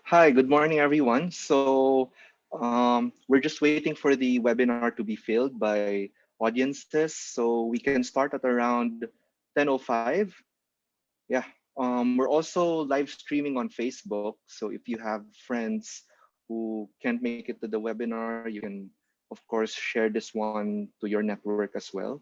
Hi, good morning, everyone. We're just waiting for the webinar to be filled by audiences, so we can start at around 10:05. Yeah. We're also live streaming on Facebook, so if you have friends who can't make it to the webinar, you can, of course, share this one to your network as well.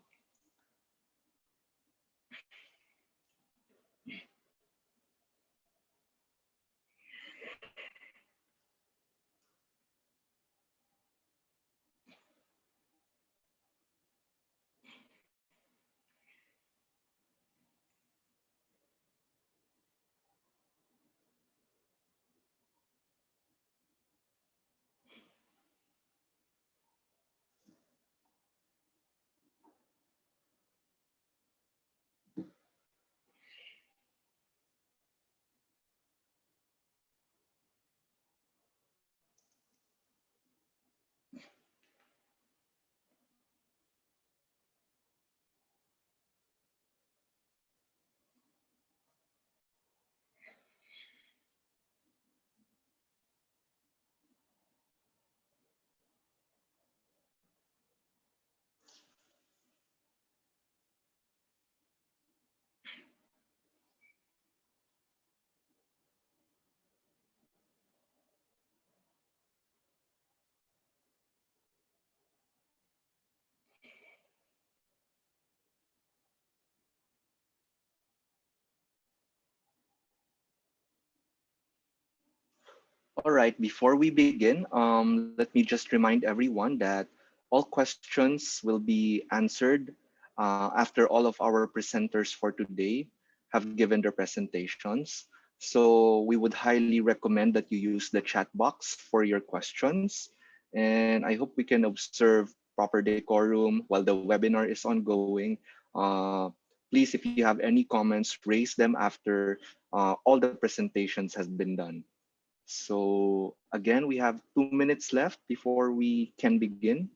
All right, before we begin, let me just remind everyone that all questions will be answered after all of our presenters for today have given their presentations. So we would highly recommend that you use the chat box for your questions. And I hope we can observe proper decorum while the webinar is ongoing. Uh, Please, if you have any comments, raise them after all the presentations has been done. So again, we have 2 minutes left before we can begin.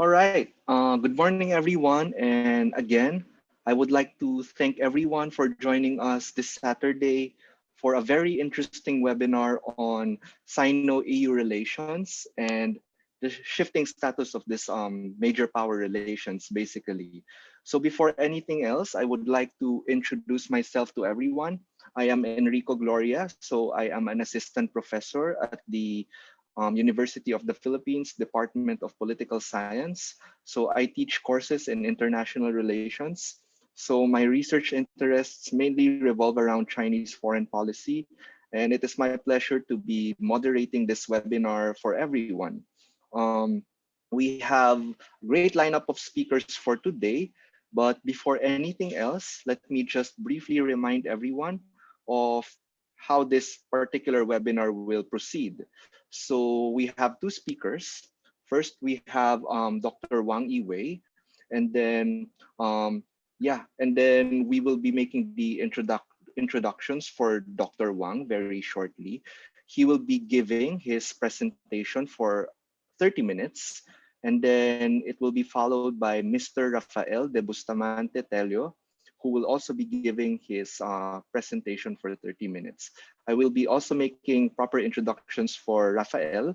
All right. Good morning, everyone. And again, I would like to thank everyone for joining us this Saturday for a very interesting webinar on Sino-EU relations and the shifting status of this major power relations, basically. So before anything else, I would like to introduce myself to everyone. I am Enrico Gloria, so I am an assistant professor at the University of the Philippines Department of Political Science. So I teach courses in international relations. So my research interests mainly revolve around Chinese foreign policy, and it is my pleasure to be moderating this webinar for everyone. Um, We have a great lineup of speakers for today. But before anything else, let me just briefly remind everyone of how this particular webinar will proceed. So we have two speakers. First, we have Dr. Wang Yiwei, and then and then we will be making the introductions for Dr. Wang very shortly. He will be giving his presentation for 30 minutes, and then it will be followed by Mr. Rafael De Bustamante TELLO, who will also be giving his presentation for 30 minutes. I will be also making proper introductions for Rafael,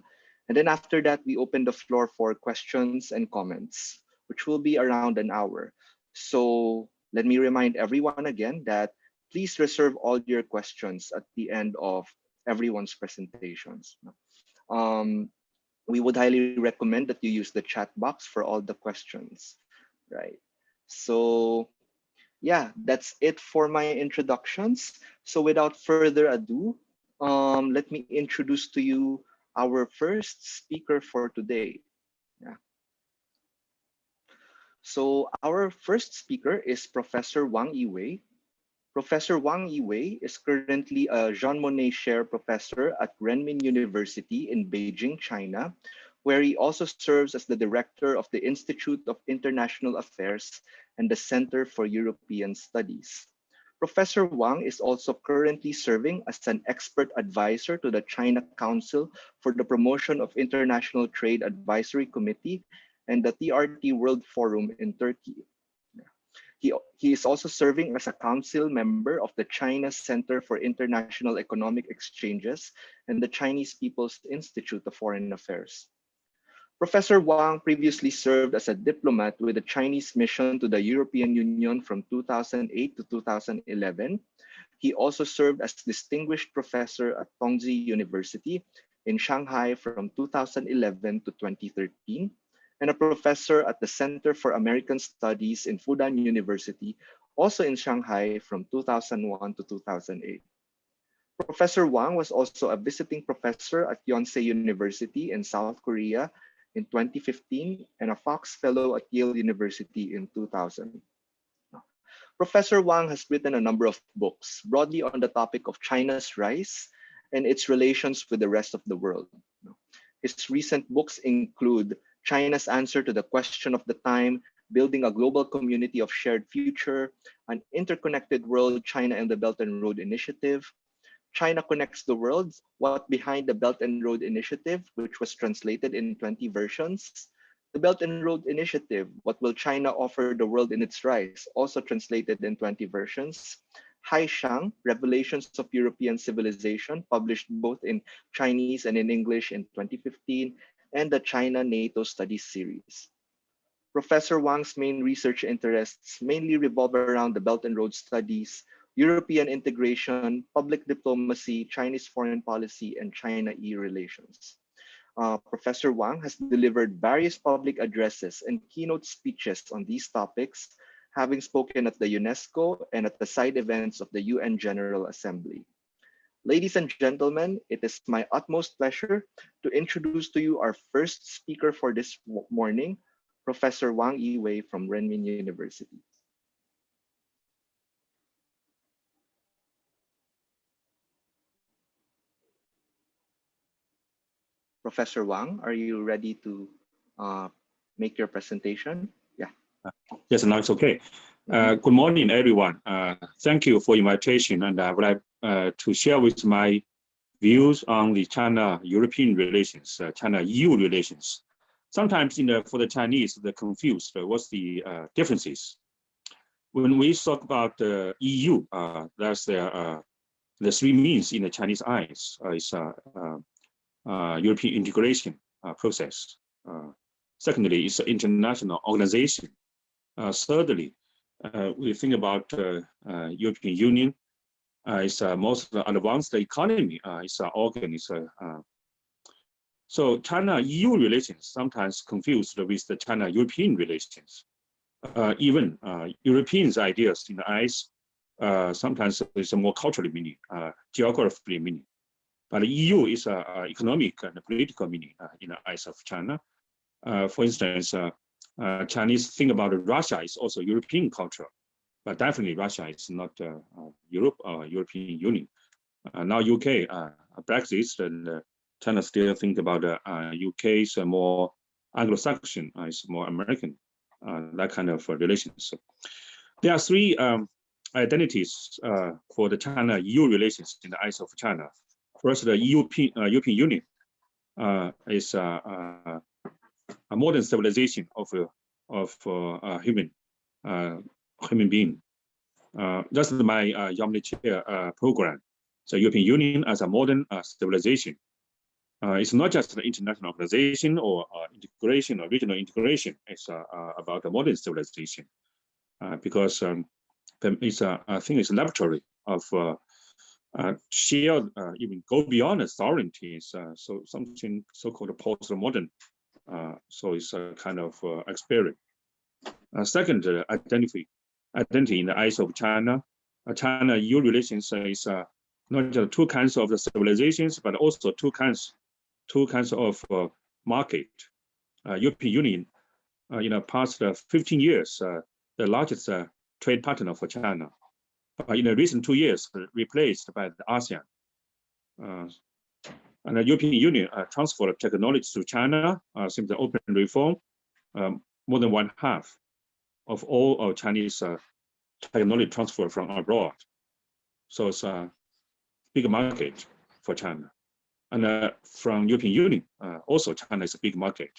and then after that, we open the floor for questions and comments, which will be around an hour. So let me remind everyone again that please reserve all your questions at the end of everyone's presentations. Um, we would highly recommend that you use the chat box for all the questions, right? So yeah, that's it for my introductions. So without further ado, let me introduce to you our first speaker for today. Yeah. So our first speaker is Professor Wang Yiwei. Professor Wang Yiwei is currently a Jean Monnet Chair Professor at Renmin University in Beijing, China, where he also serves as the Director of the Institute of International Affairs and the Center for European Studies. Professor Wang is also currently serving as an expert advisor to the China Council for the Promotion of International Trade Advisory Committee and the TRT World Forum in Turkey. He is also serving as a council member of the China Center for International Economic Exchanges and the Chinese People's Institute of Foreign Affairs. Professor Wang previously served as a diplomat with the Chinese mission to the European Union from 2008 to 2011. He also served as distinguished professor at Tongji University in Shanghai from 2011 to 2013, and a professor at the Center for American Studies in Fudan University, also in Shanghai from 2001 to 2008. Professor Wang was also a visiting professor at Yonsei University in South Korea in 2015 and a Fox Fellow at Yale University in 2000. Professor Wang has written a number of books broadly on the topic of China's rise and its relations with the rest of the world. His recent books include China's Answer to the Question of the Time, Building a Global Community of Shared Future, An Interconnected World, China and the Belt and Road Initiative, China Connects the World, What Behind the Belt and Road Initiative, which was translated in 20 versions, the Belt and Road Initiative, What Will China Offer the World in Its Rise, also translated in 20 versions, Hai Shang, Revelations of European Civilization, published both in Chinese and in English in 2015, and the China NATO Studies series. Professor Wang's main research interests mainly revolve around the Belt and Road Studies, European integration, public diplomacy, Chinese foreign policy, and China-EU relations. Professor Wang has delivered various public addresses and keynote speeches on these topics, having spoken at the UNESCO and at the side events of the UN General Assembly. Ladies and gentlemen, it is my utmost pleasure to introduce to you our first speaker for this morning, Professor Wang Yiwei from Renmin University. Professor Wang, are you ready to make your presentation? Yeah. Yes, now it's okay. Good morning, everyone. Thank you for invitation, and I would like to share with my views on the China-European relations, China-EU relations. Sometimes for the Chinese, they're confused. What's the differences? When we talk about the EU, that's the three means in the Chinese eyes. It's European integration process. Secondly, it's an international organization. Thirdly, we think about European Union. It's most advanced economy. It's an organ. So China-EU relations sometimes confused with the China-European relations. Even Europeans' ideas in the eyes sometimes is a more cultural meaning, geographically meaning. But the EU is economic and political meaning in the eyes of China. For instance, Chinese think about Russia is also European culture, but definitely Russia is not Europe or European Union. Now UK, Brexit, and China still think about UK is more Anglo-Saxon, it's more American, that kind of relations. So there are three identities for the China-EU relations in the eyes of China. First, the European Union is a modern civilization of human being. That's my Yomni Chair program. So European Union as a modern civilization. It's not just an international organization or integration or regional integration. It's about a modern civilization because it's I think it's a laboratory of shared, even go beyond the sovereignties. So something so-called post-modern. So it's a kind of experience. Second, identity in the eyes of China. China-EU relations is not just two kinds of the civilizations, but also two kinds of market. European Union, in the past 15 years, the largest trade partner for China. In the recent 2 years, replaced by the ASEAN. And the European Union transferred technology to China since the open reform. More than one half of all Chinese technology transfer from abroad. So it's a big market for China. And from European Union, also China is a big market.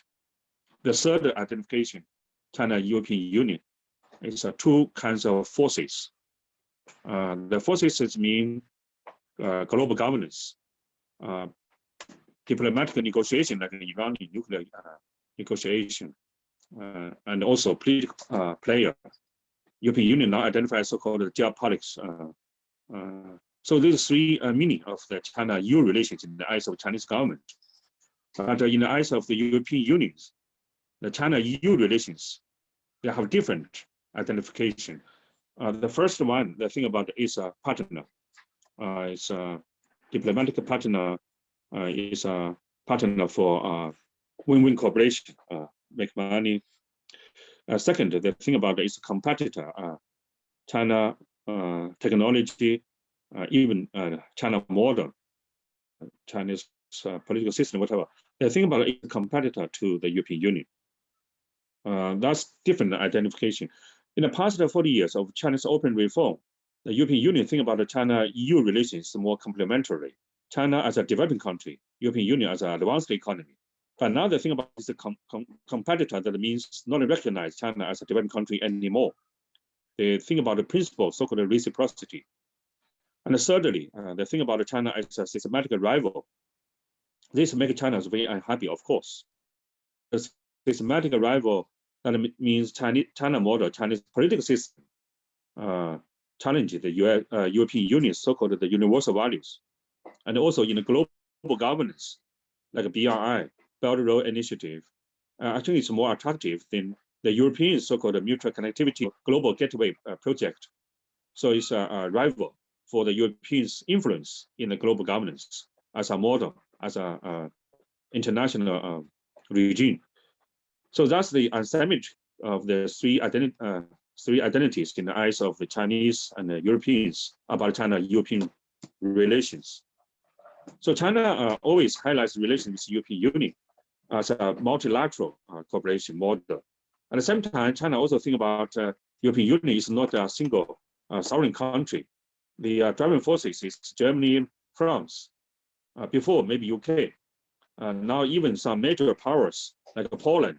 The third identification, China-European Union, is two kinds of forces. The forces mean global governance, diplomatic negotiation like Iranian nuclear negotiation, and also political player. European Union now identifies so-called geopolitics. So these three meaning of the China-EU relations in the eyes of Chinese government. But in the eyes of the European Union, the China-EU relations, they have different identification. The first one, the thing about is a partner. It's a diplomatic partner, is a partner for win-win cooperation, make money. Second, the thing about is a competitor. China technology, even China model, Chinese political system, whatever. The thing about it is a competitor to the European Union. That's different identification. In the past 40 years of China's open reform, the European Union think about the China-EU relations more complementary. China as a developing country, European Union as an advanced economy. But now the thing about is a competitor that means not recognize China as a developing country anymore. They think about the principle, so-called reciprocity. And thirdly, the thing about China as a systematic rival. This makes China very unhappy, of course. The systematic rival, that means China model, Chinese political system, challenge the European Union, so-called the universal values. And also in the global governance, like BRI, Belt and Road Initiative, I think it's more attractive than the European so-called mutual connectivity global gateway project. So it's a rival for the Europeans' influence in the global governance as a model, as a international regime. So that's the asymmetry of the three identities in the eyes of the Chinese and the Europeans about China-European relations. So China always highlights relations with the European Union as a multilateral cooperation model. At the same time, China also think about European Union is not a single sovereign country. The driving forces is Germany, France, before maybe UK. Now even some major powers like Poland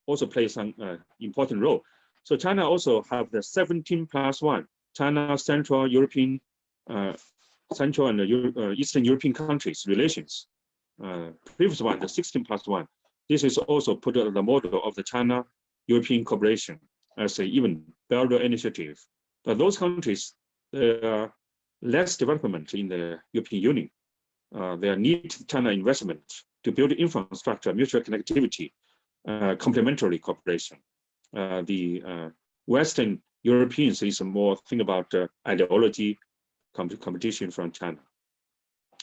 also play some important role. So China also have the 17+1, China Central European, Central and Eastern European countries relations. Previous one, the 16+1. This is also put on the model of the China-European cooperation as an even better initiative. But those countries, there are less development in the European Union. There need China investment to build infrastructure, mutual connectivity, complementary cooperation. The Western Europeans is more think about ideology, competition from China.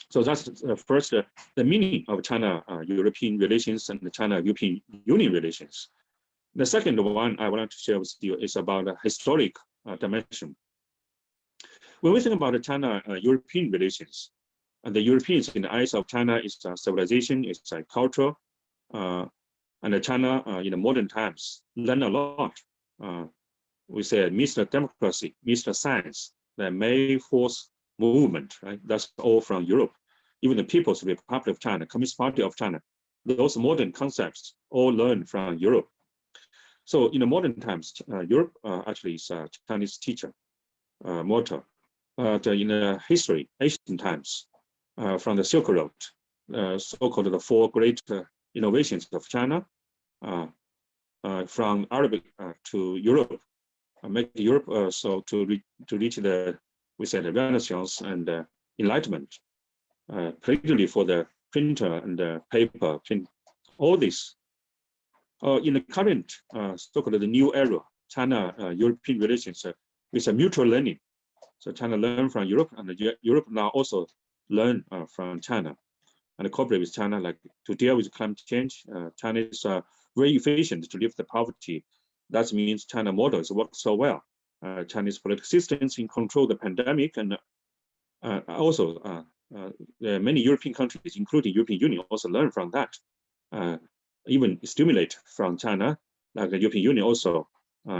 So that's first the meaning of China-European relations and the China-European Union relations. The second one I want to share with you is about the historic dimension. When we think about the China-European relations, the Europeans in the eyes of China is a civilization, it's a culture, and China in the modern times learn a lot. We say Mr. Democracy, Mr. Science, the May 4th movement, right? That's all from Europe. Even the People's Republic of China, Communist Party of China, those modern concepts all learned from Europe. So in the modern times, Europe actually is a Chinese teacher, mortar. But in the history, ancient times, from the Silk Road, so-called the four great innovations of China, from Arabic to Europe, make Europe so to reach the, we said, the Renaissance and Enlightenment, particularly for the printer and the paper print, all this. In the current so-called the new era, China-European relations with a mutual learning. So China learn from Europe, and Europe now also learn from China, and cooperate with China, like to deal with climate change. China is very efficient to lift the poverty. That means China models work so well. Chinese political systems in control the pandemic, and also many European countries, including European Union, also learn from that. Even stimulate from China, like the European Union also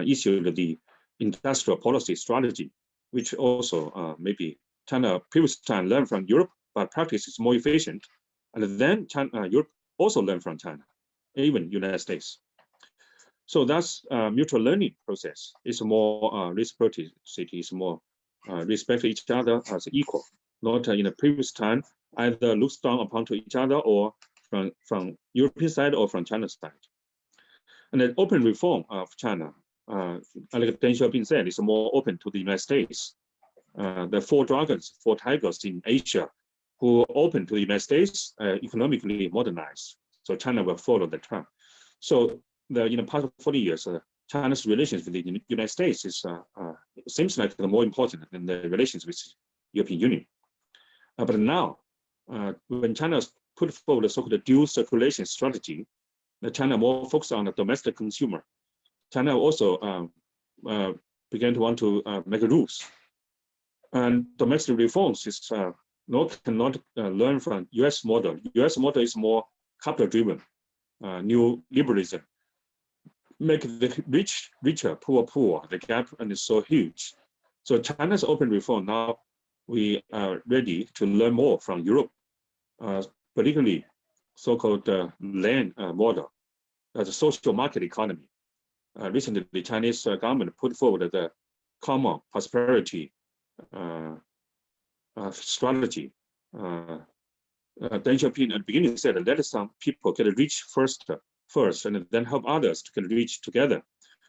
issued the industrial policy strategy, which also maybe China previous time learned from Europe, but practice is more efficient. And then Europe also learned from China, even United States. So that's mutual learning process. It's more reciprocity, is more respect each other as equal, not in the previous time either looks down upon to each other or from European side or from China's side. And then open reform of China, like Deng Xiaoping said, is more open to the United States. The four dragons, four tigers in Asia, who open to the United States, economically modernized. So China will follow the trend. So in the past 40 years, China's relations with the United States is seems like the more important than the relations with the European Union. But now, when China put forward the so-called dual circulation strategy, China more focused on the domestic consumer. China also began to want to make rules. And domestic reforms is cannot learn from US model. US model is more capital driven, new liberalism. Make the rich richer, poor poor. The gap is so huge. So China's open reform now, we are ready to learn more from Europe, particularly so-called land model, as a social market economy. Recently, the Chinese government put forward the common prosperity strategy. Deng Xiaoping at the beginning said, let some people get rich first, and then help others to get rich together.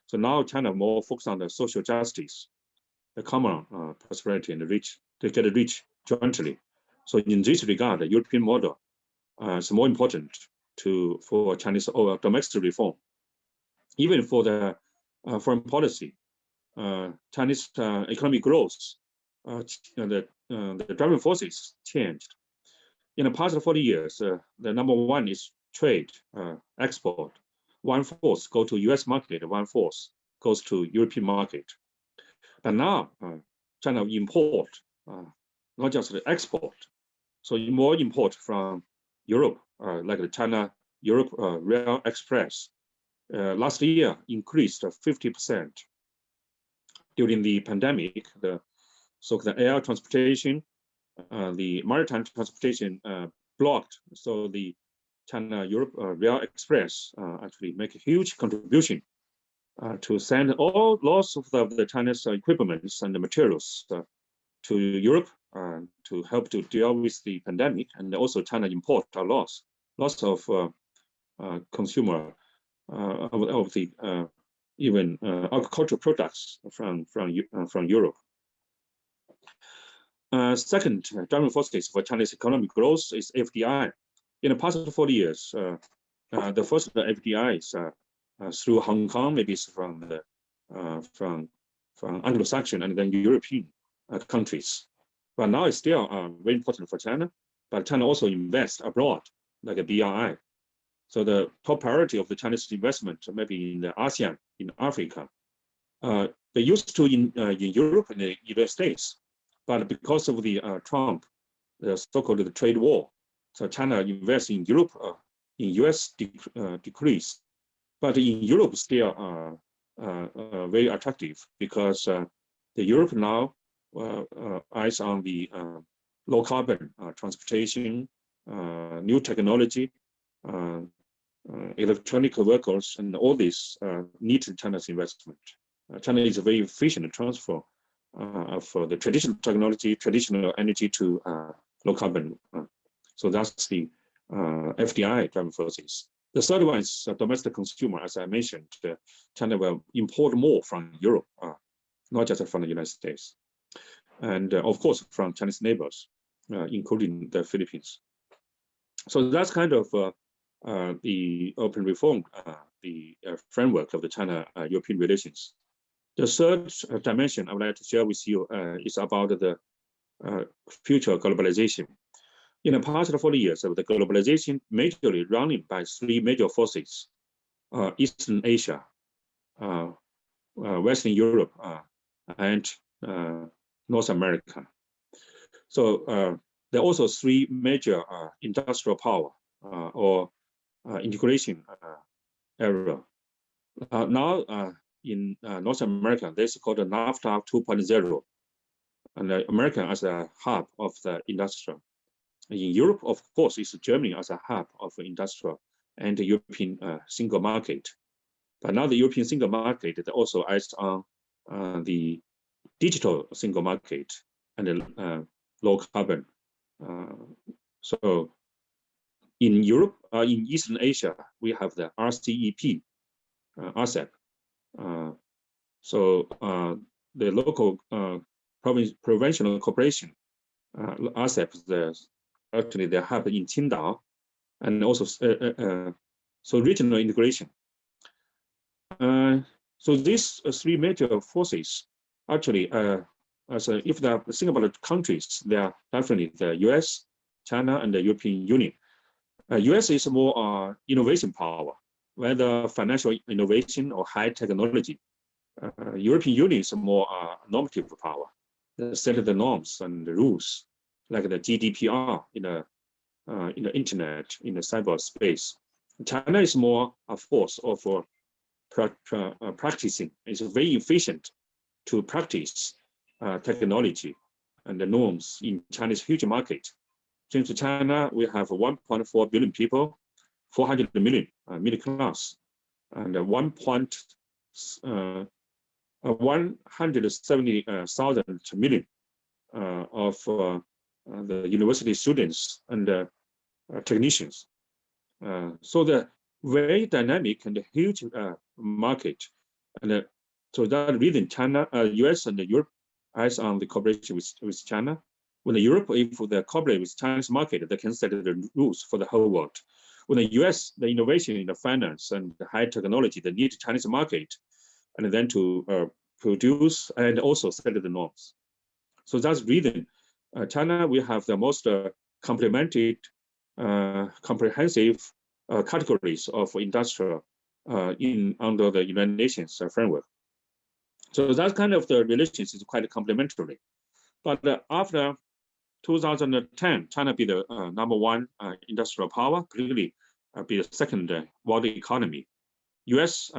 So now China more focused on the social justice, the common prosperity, and the rich to get rich jointly. So in this regard, the European model is more important for Chinese domestic reform. Even for the foreign policy, Chinese economic growth, the driving forces changed. In the past 40 years, the number one is trade, export. 1/4 go to US market, 1/4 goes to European market. But now, China import, not just the export. So more import from Europe, like the China-Europe Rail Express. Last year increased 50%. During the pandemic, the air transportation, the maritime transportation blocked. So the China-Europe Rail Express actually make a huge contribution to send all lots of the Chinese equipments and the materials to Europe to help to deal with the pandemic, and also China import a lots of consumer of the even agricultural products from Europe. Second driving forces for Chinese economic growth is FDI. In the past 40 years, the first FDI is through Hong Kong, maybe it's from Anglo-Saxon and then European countries. But now it's still very important for China. but China also invests abroad, like a BRI. So the top priority of the Chinese investment maybe in the ASEAN, in Africa. They used to in Europe and the United States, but because of the Trump, the so-called trade war, so China invests in Europe, in US decrease, but in Europe still very attractive because the Europe now eyes on the low carbon transportation, new technology, electronic vehicles, and all this needs China's investment. China is a very efficient transfer of the traditional technology, traditional energy to low carbon. So that's the FDI driving forces. The third one is domestic consumer. As I mentioned, China will import more from Europe, not just from the United States. And of course, from Chinese neighbors, including the Philippines. So that's kind of the open reform, the framework of the China-European relations. The third dimension I would like to share with you is about the future globalization. In the past 40 years of the globalization, majorly running by three major forces: Eastern Asia, Western Europe, and North America. So there are also three major industrial power or integration era. Now in North America, this is called the NAFTA 2.0, and America as a hub of the industrial. In Europe, of course, it's Germany as a hub of industrial and the European single market. But now the European single market is also eyes on the digital single market and the low carbon. So in Europe, in Eastern Asia, we have the RCEP, RCEP. So the local provincial cooperation, RCEP, actually they have in Qingdao, and also so regional integration. So these three major forces, actually, if they think about the countries, they are definitely the US, China, and the European Union. US is more innovation power, whether financial innovation or high technology. European Union is more normative power, set the norms and the rules, like the GDPR in the internet, in the cyberspace. China is more a force of practicing. It's very efficient to practice technology and the norms in China's huge market. Since China, we have 1.4 billion people, 400 million middle class, and 170,000 million of the university students and technicians. So the very dynamic and huge market, and so that reason China, US, and Europe eyes on the cooperation with China. When the Europe, if they cooperate with Chinese market, they can set the rules for the whole world. When the US, the innovation in the finance and the high technology, they need Chinese market, and then to produce and also set the norms. So that's reason China will have the most complemented, comprehensive categories of industrial under the United Nations framework. So that kind of the relations is quite complementary. But after 2010, China be the #1 industrial power, clearly be the second world economy. US,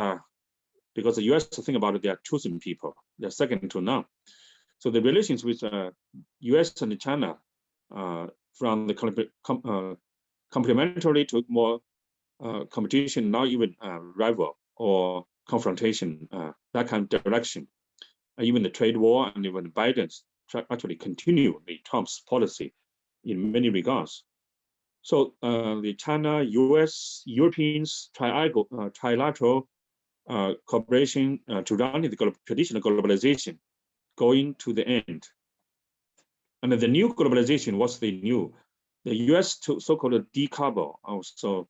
because the US think about it, they are choosing people, they're second to none. So the relations with US and China from the complementary to more competition, not even rival or confrontation, that kind of direction. Even the trade war and even Biden's actually continue the Trump's policy in many regards. So the China, US, Europeans trilateral cooperation to run the traditional globalization going to the end. And the new globalization, what's the new? The US so-called decouple, also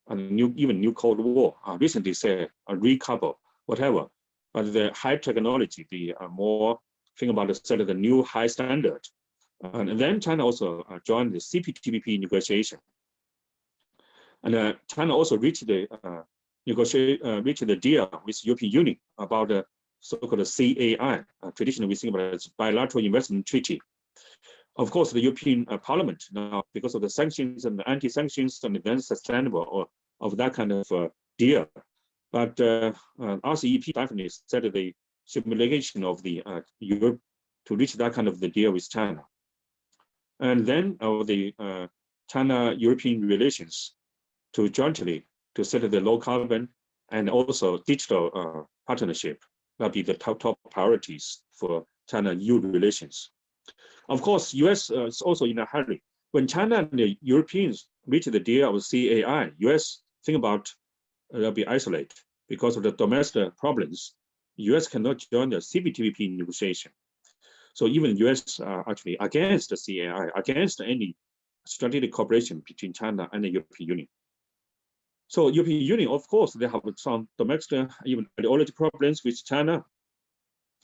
a new Cold War, recently said a recouple, whatever. But the high technology, the more think about the new high standard, And then China also joined the CPTPP negotiation. And China also reached the deal with European Union about the so-called CAI. Traditionally, we think about it as bilateral investment treaty. Of course, the European Parliament now, because of the sanctions and the anti-sanctions, and then sustainable or of that kind of deal. But RCEP definitely set the simulation of the Europe to reach that kind of the deal with China. And then the China-European relations to jointly to set the low carbon and also digital partnership. That'll be the top priorities for China-EU relations. Of course, US is also in a hurry. When China and the Europeans reach the deal of CAI, US think about they'll be isolated because of the domestic problems. US cannot join the CPTPP negotiation. So even US are actually against the CAI, against any strategic cooperation between China and the European Union. So European Union, of course, they have some domestic, even ideology problems with China,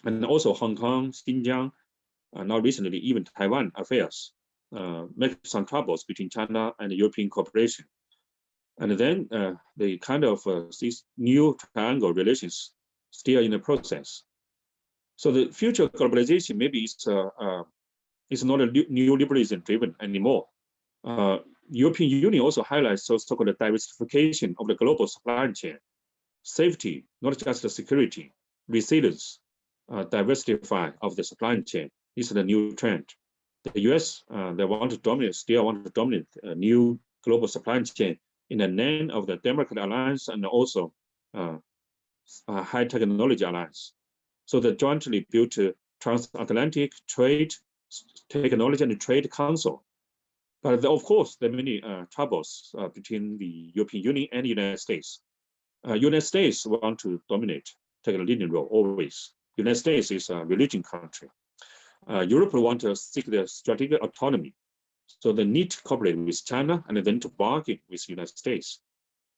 and also Hong Kong, Xinjiang, now recently even Taiwan affairs, make some troubles between China and the European cooperation. And then the kind of these new triangle relations still in the process. So the future globalization maybe is not a new liberalism driven anymore. European Union also highlights so-called diversification of the global supply chain, safety, not just the security, resilience, diversify of the supply chain. This is the new trend. The US, they want to dominate, still want to dominate a new global supply chain in the name of the Democratic Alliance and also high technology alliance. So the jointly built transatlantic trade, technology and trade council. But of course, there are many troubles between the European Union and the United States. United States want to dominate, take a leading role always. United States is a religion country. Europe want to seek the strategic autonomy. So they need to cooperate with China and then to bargain with the United States.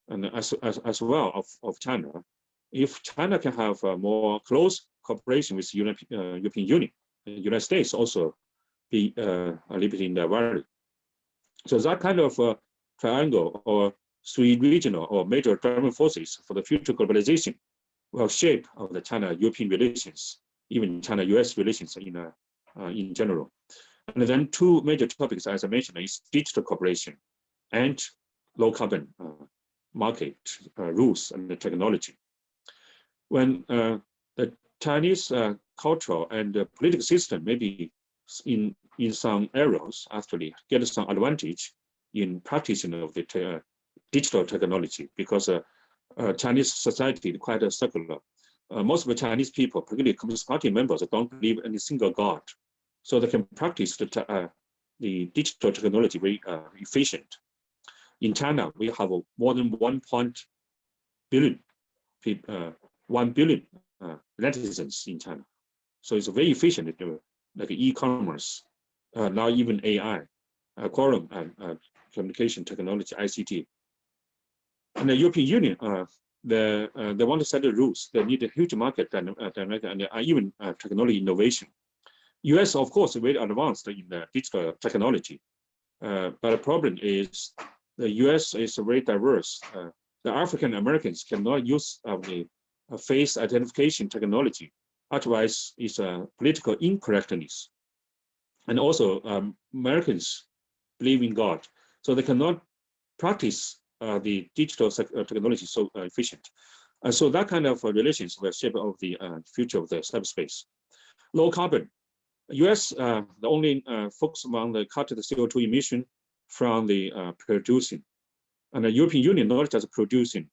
And as well of China, if China can have a more close cooperation with European Union, the United States also be a little bit in the valley. So that kind of triangle or three regional or major driving forces for the future globalization will shape of the China-European relations, even China-US relations in general. And then two major topics, as I mentioned, is digital cooperation and low carbon market rules and the technology. When the Chinese cultural and political system maybe in some areas actually get some advantage in practicing of the digital technology because Chinese society is quite secular. Most of the Chinese people, particularly Communist Party members, don't believe in a single God. So they can practice the digital technology very efficient. In China, we have more than 1 billion netizens in China. So it's very efficient, like e-commerce, now even AI, quantum communication technology, ICT. And the European Union, they want to set the rules. They need a huge market dynamic and even technology innovation. US, of course, is very advanced in the digital technology. But the problem is the US is very diverse. The African Americans cannot use the face identification technology. Otherwise, it's a political incorrectness. And also, Americans believe in God, so they cannot practice the digital technology so efficient. So that kind of relations will shape of the future of the cyberspace. Low carbon. US, the only focus on the cut the CO2 emission from the producing. And the European Union not just producing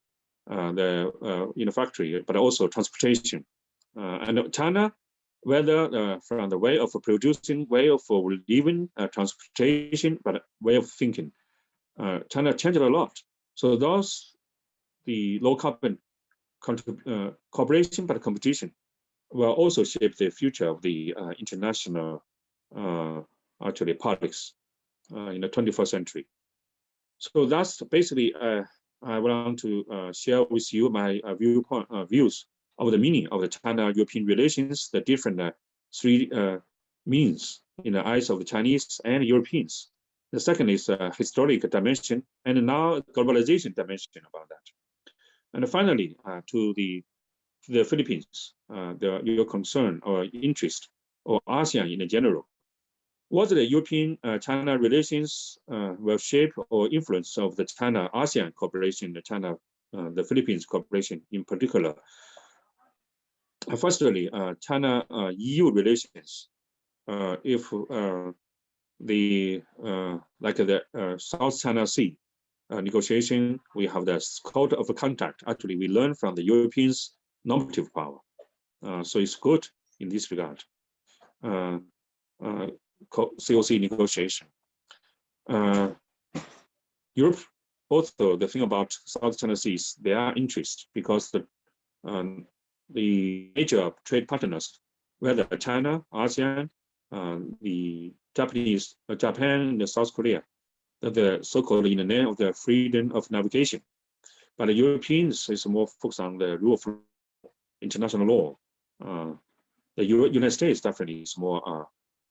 in the factory, but also transportation. And China, whether from the way of producing, way of living, transportation, but way of thinking, China changed a lot. So those, the low carbon cooperation, but competition will also shape the future of the international actually politics in the 21st century. So that's basically I want to share with you my views of the meaning of the China-European relations, the different three means in the eyes of the Chinese and Europeans. The second is a historic dimension, and now globalization dimension about that. And finally, to the Philippines, your concern or interest, or ASEAN in general. What the European-China relations will shape or influence of the China-ASEAN cooperation, the Philippines cooperation in particular? Firstly, China-EU relations. If the South China Sea negotiation, we have the code of conduct. Actually, we learn from the Europeans' normative power. So it's good in this regard. COC negotiation. Europe, also the thing about South China Sea is their interest, because the major trade partners, whether China, ASEAN, the Japan, and South Korea, the so-called in the name of the freedom of navigation. But the Europeans is more focused on the rule of international law. The United States definitely is more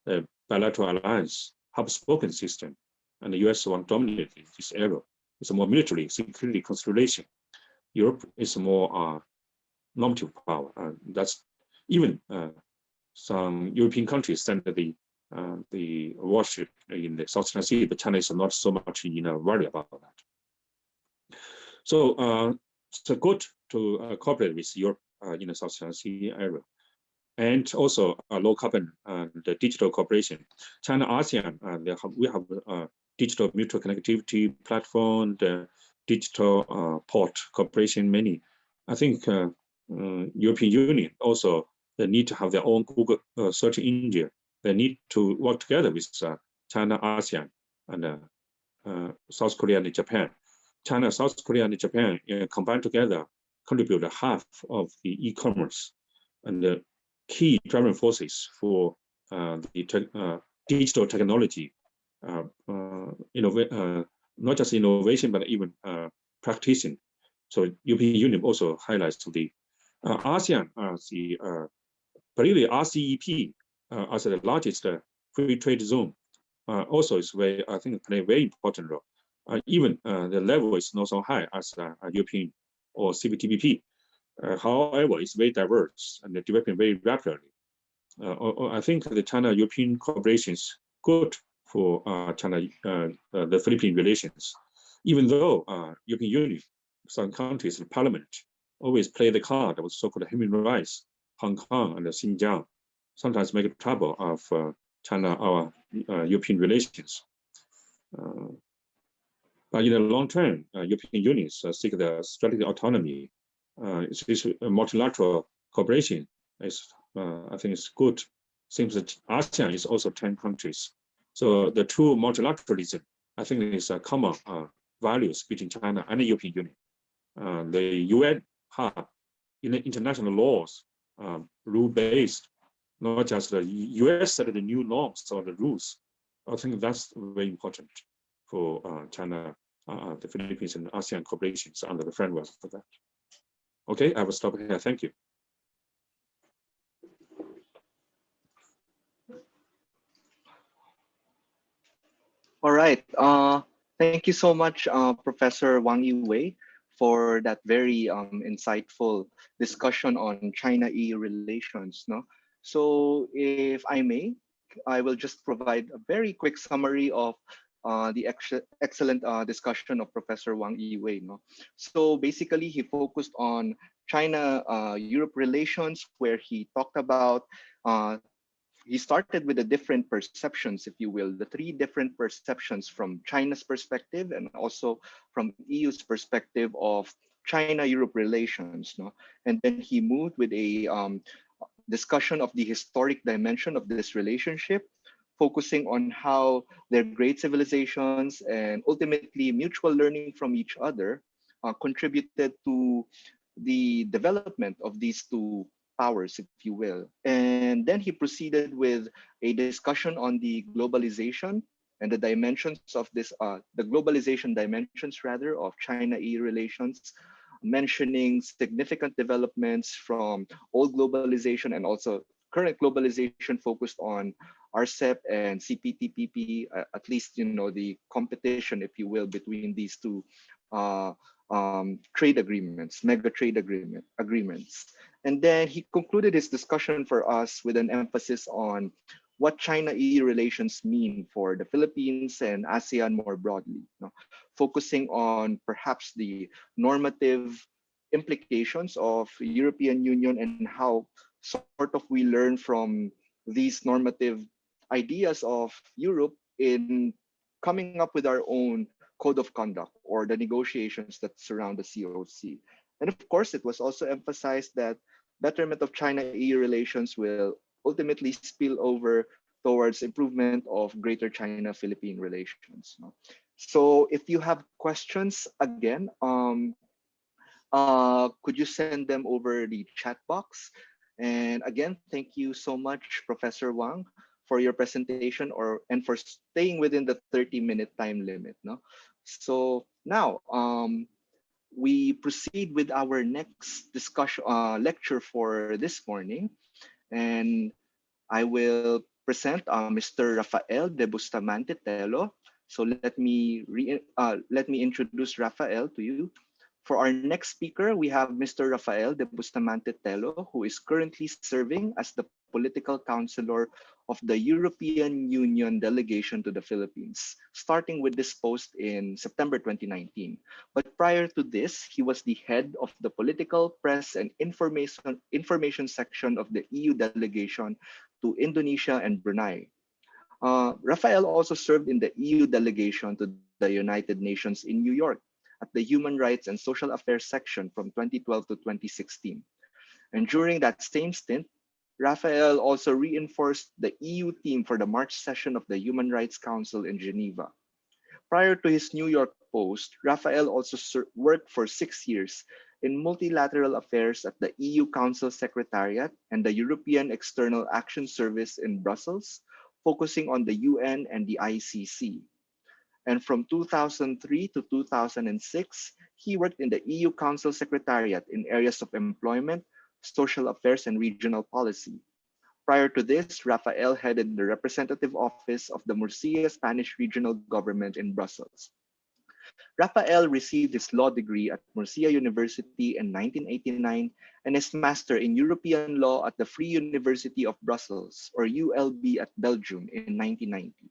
a bilateral alliance, hub-spoken system, and the US want to dominate this area. It's a more military security consideration. Europe is more normative power. That's even some European countries send the warship in the South China Sea, but China is not so much worried about that. So it's good to cooperate with Europe in the South China Sea area. And also low carbon and the digital cooperation. China ASEAN, we have a digital mutual connectivity platform, the digital port cooperation, many. I think European Union also, they need to have their own Google search engine. They need to work together with China ASEAN and South Korea and Japan. China, South Korea, and Japan combined together contribute half of the e-commerce and the key driving forces for the digital technology, not just innovation, but even practicing. So European Union also highlights the ASEAN as particularly RCEP as the largest free trade zone. Also is very, I think, play a very important role. Even the level is not so high as European or CPTPP. However, it's very diverse and developing very rapidly. I think the China-European cooperation is good for the Philippine relations, even though European Union, some countries, the parliament, always play the card of so-called human rights, Hong Kong and Xinjiang, sometimes make trouble of China-European relations. But in the long term, European Union seek the strategic autonomy. This multilateral cooperation is, I think, it's good. Seems that ASEAN is also 10 countries. So the two multilateralism, I think, is a common values between China and the European Union. The UN have in the international laws, rule-based, not just the US set the new norms or the rules. I think that's very important for China, the Philippines, and ASEAN cooperations under the framework for that. Okay, I will stop here. Thank you. All right. Thank you so much, Professor Wang Yiwei, for that very insightful discussion on China-EU relations. No? So if I may, I will just provide a very quick summary of the excellent discussion of Professor Wang Yiwei. No? So basically, he focused on China-Europe relations, where he talked about he started with the different perceptions, if you will, the three different perceptions from China's perspective and also from EU's perspective of China-Europe relations. No? And then he moved with a discussion of the historic dimension of this relationship, focusing on how their great civilizations and ultimately mutual learning from each other contributed to the development of these two powers, if you will. And then he proceeded with a discussion on the globalization and the dimensions of this, the globalization dimensions rather of China-EU relations, mentioning significant developments from old globalization and also current globalization focused on RCEP and CPTPP, at least the competition, if you will, between these two uh, trade agreements, mega trade agreements. And then he concluded his discussion for us with an emphasis on what China-EU relations mean for the Philippines and ASEAN more broadly, focusing on perhaps the normative implications of European Union and how sort of we learn from these normative ideas of Europe in coming up with our own code of conduct or the negotiations that surround the COC. And of course, it was also emphasized that betterment of China-EU relations will ultimately spill over towards improvement of greater China-Philippine relations. So if you have questions, again, could you send them over the chat box? And again, thank you so much, Professor Wang, for your presentation and for staying within the 30-minute time limit. No? So now we proceed with our next discussion lecture for this morning. And I will present Mr. Rafael De Bustamante TELLO. So let me introduce Rafael to you. For our next speaker, we have Mr. Rafael De Bustamante TELLO, who is currently serving as the political counselor of the European Union delegation to the Philippines, starting with this post in September 2019. But prior to this, he was the head of the political, press, and information section of the EU delegation to Indonesia and Brunei. Rafael also served in the EU delegation to the United Nations in New York at the Human Rights and Social Affairs section from 2012 to 2016. And during that same stint, Rafael also reinforced the EU team for the March session of the Human Rights Council in Geneva. Prior to his New York post, Rafael also worked for 6 years in multilateral affairs at the EU Council Secretariat and the European External Action Service in Brussels, focusing on the UN and the ICC. And from 2003 to 2006, he worked in the EU Council Secretariat in areas of employment, social affairs, and regional policy. Prior to this, Rafael headed the representative office of the Murcia Spanish regional government in Brussels. Rafael received his law degree at Murcia University in 1989 and his master in European law at the Free University of Brussels, or ULB at Belgium, in 1990.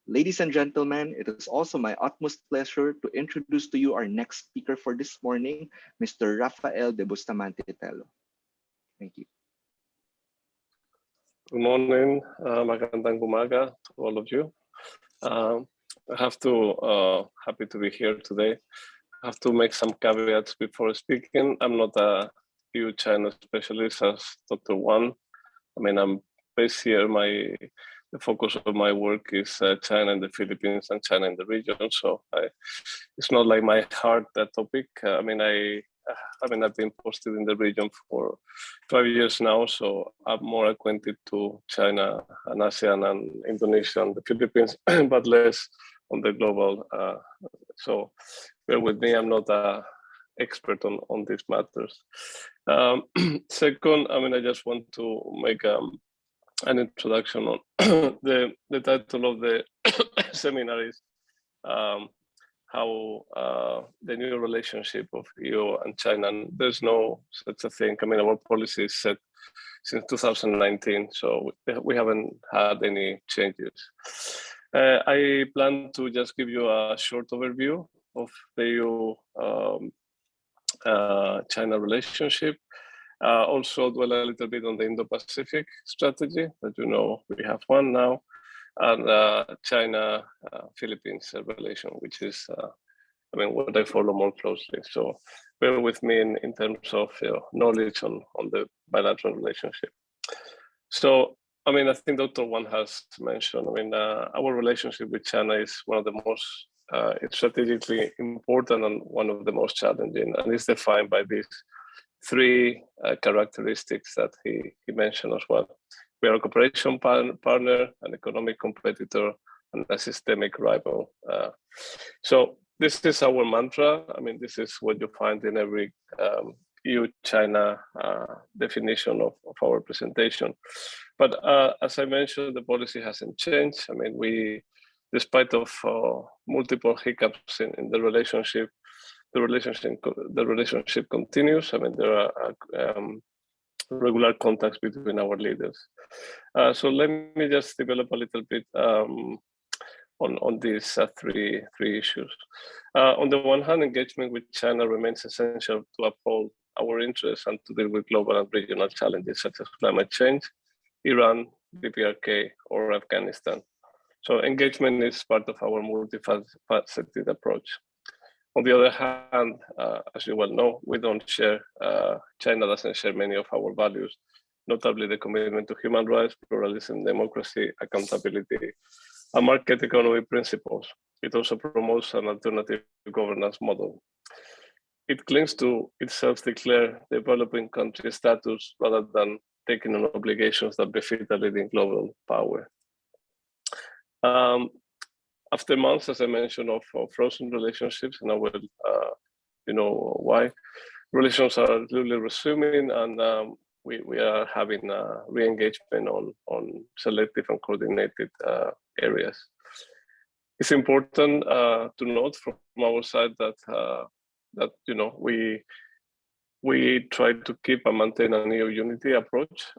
Ladies and gentlemen, it is also my utmost pleasure to introduce to you our next speaker for this morning, Mr. Rafael De Bustamante TELLO. Thank you. Good morning, magandang umaga to all of you. I have to, happy to be here today. I have to make some caveats before speaking. I'm not a EU China specialist as Dr. Wang. I mean, I'm based here, the focus of my work is China and the Philippines and China in the region. So it's not like my heart, that topic. I mean, I've been posted in the region for 5 years now, so I'm more acquainted to China and ASEAN and Indonesia and the Philippines, but less on the global. So bear with me, I'm not an expert on these matters. Second, I mean, I just want to make an introduction on the title of the seminar is how the new relationship of EU and China, and there's no such a thing. I mean, our policy is set since 2019, so we haven't had any changes. I plan to just give you a short overview of the EU China relationship. Also dwell a little bit on the Indo-Pacific strategy that we have one now, and China-Philippines relation, which is, I mean, what I follow more closely. So bear with me in terms of knowledge on the bilateral relationship. So, I mean, I think Dr. Wang has mentioned, I mean, our relationship with China is one of the most strategically important and one of the most challenging, and it's defined by these 3 characteristics that he mentioned as well. We are a cooperation partner, an economic competitor, and a systemic rival. So this is our mantra. I mean, this is what you find in every EU-China definition of our presentation. But as I mentioned, the policy hasn't changed. I mean, despite of multiple hiccups in the relationship, the relationship continues. I mean, there are regular contacts between our leaders. So let me just develop a little bit on these three issues. On the one hand, engagement with China remains essential to uphold our interests and to deal with global and regional challenges such as climate change, Iran, DPRK, or Afghanistan. So engagement is part of our multifaceted approach. On the other hand, as you well know, we don't share, China doesn't share many of our values, notably the commitment to human rights, pluralism, democracy, accountability, and market economy principles. It also promotes an alternative governance model. It clings to its self-declared developing country status rather than taking on obligations that befit a leading global power. After months, as I mentioned, of frozen relationships, and I will, you know why, relations are slowly resuming, and we are having a re-engagement on selective and coordinated areas. It's important to note from our side that you know we try to keep and maintain an EU unity approach,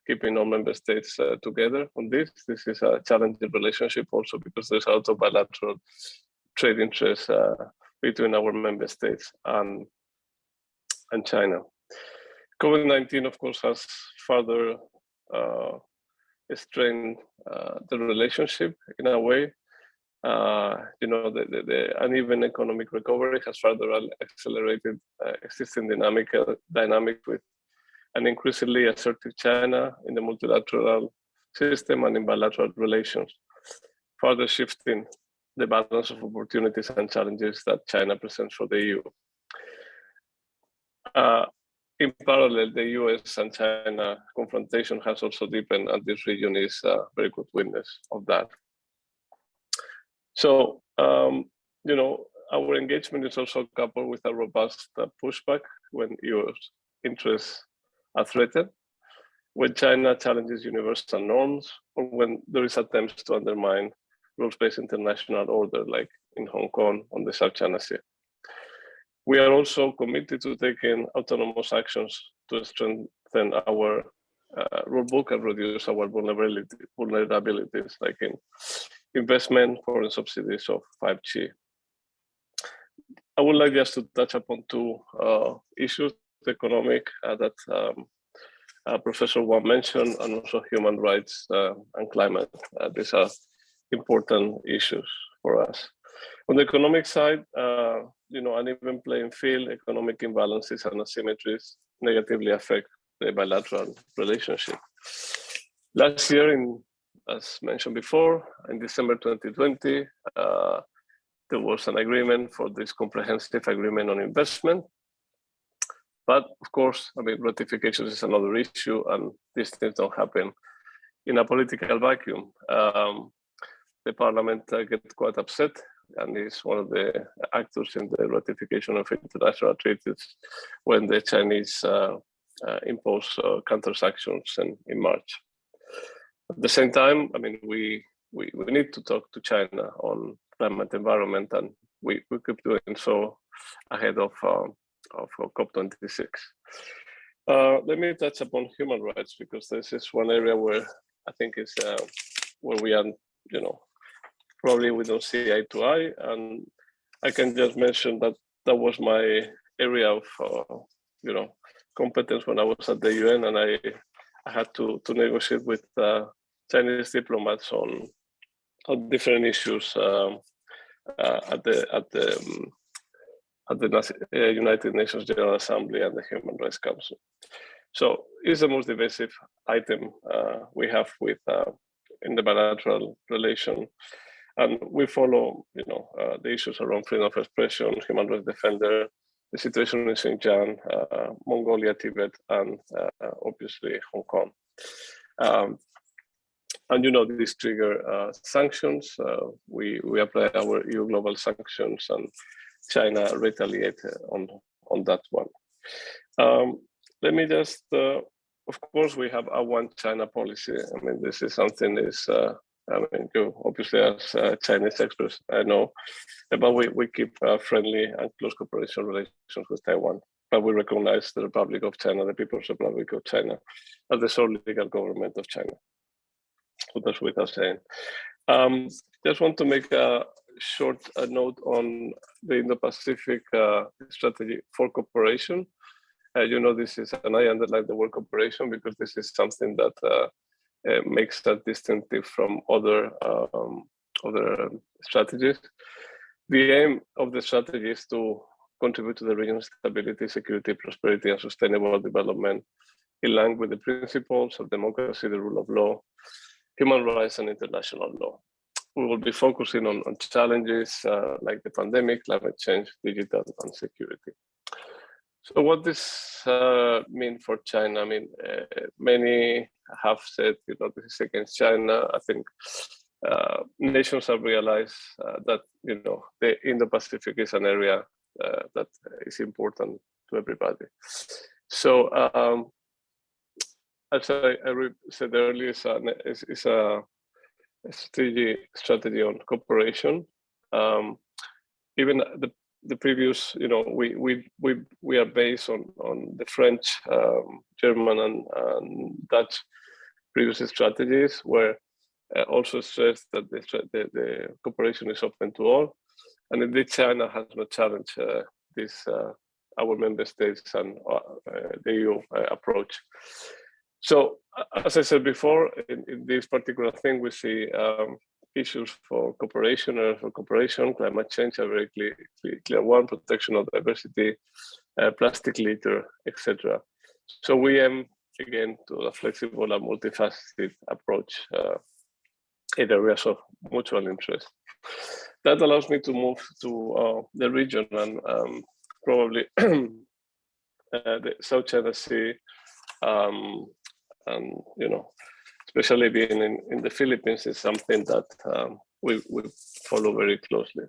keeping all member states together on this. This is a challenging relationship also because there's a lot of bilateral trade interests between our member states and China. COVID-19, of course, has further strained the relationship in a way. You know, the uneven economic recovery has further accelerated existing dynamic with an increasingly assertive China in the multilateral system and in bilateral relations, further shifting the balance of opportunities and challenges that China presents for the EU. In parallel, the US and China confrontation has also deepened, and this region is a very good witness of that. So, you know, our engagement is also coupled with a robust pushback when US interests are threatened, when China challenges universal norms, or when there is attempts to undermine rules-based international order, like in Hong Kong on the South China Sea. We are also committed to taking autonomous actions to strengthen our rulebook and reduce our vulnerabilities, like in investment, foreign subsidies of 5G. I would like just to touch upon two issues, economic, that Professor Huang mentioned, and also human rights and climate. These are important issues for us. On the economic side, you know, uneven playing field, economic imbalances and asymmetries negatively affect the bilateral relationship. Last year, as mentioned before, in December 2020, there was an agreement for this comprehensive agreement on investment. But of course, I mean, ratification is another issue, and these things don't happen in a political vacuum. The parliament gets quite upset, and is one of the actors in the ratification of international treaties when the Chinese impose counter sanctions in March. At the same time, I mean, we need to talk to China on climate environment, and we keep doing so ahead of COP26. Let me touch upon human rights, because this is one area where I think is where we are, you know, probably we don't see eye to eye. And I can just mention that that was my area of, you know, competence when I was at the UN, and I had to negotiate with Chinese diplomats on different issues at the United Nations General Assembly and the Human Rights Council. So it's the most divisive item we have with in the bilateral relation, and we follow, you know, the issues around freedom of expression, human rights defender, the situation in Xinjiang, Mongolia, Tibet, and obviously Hong Kong. And you know, this trigger sanctions. We apply our EU global sanctions, and China retaliated on that one. Let me just, of course, we have a one China policy. I mean, this is something I mean, you obviously as Chinese experts, I know, but we keep friendly and close cooperation relations with Taiwan. But we recognize the Republic of China, the People's Republic of China, as the sole legal government of China. So that's what I'm saying. Just want to make a short note on the Indo-Pacific strategy for cooperation. You know, this is, and I underline the word cooperation because this is something that makes that distinctive from other strategies. The aim of the strategy is to contribute to the region's stability, security, prosperity, and sustainable development in line with the principles of democracy, the rule of law, human rights, and international law. We will be focusing on challenges like the pandemic, climate change, digital, and security. So what this mean for China? I mean, many have said, you know, this is against China. I think nations have realized that, you know, the Indo-Pacific is an area that is important to everybody. So as I said earlier, it's a strategy on cooperation. Even the previous, you know, we are based on the French, German, and Dutch previous strategies, where also stressed that the cooperation is open to all, and indeed China has not challenged this our member states and the EU approach. So as I said before, in this particular thing, we see issues for cooperation or for cooperation, climate change, a very clear one, protection of diversity, plastic litter, etc. So we aim again to a flexible and multifaceted approach in areas of mutual interest. That allows me to move to the region and probably the South China Sea, and you know, especially being in the Philippines is something that we follow very closely.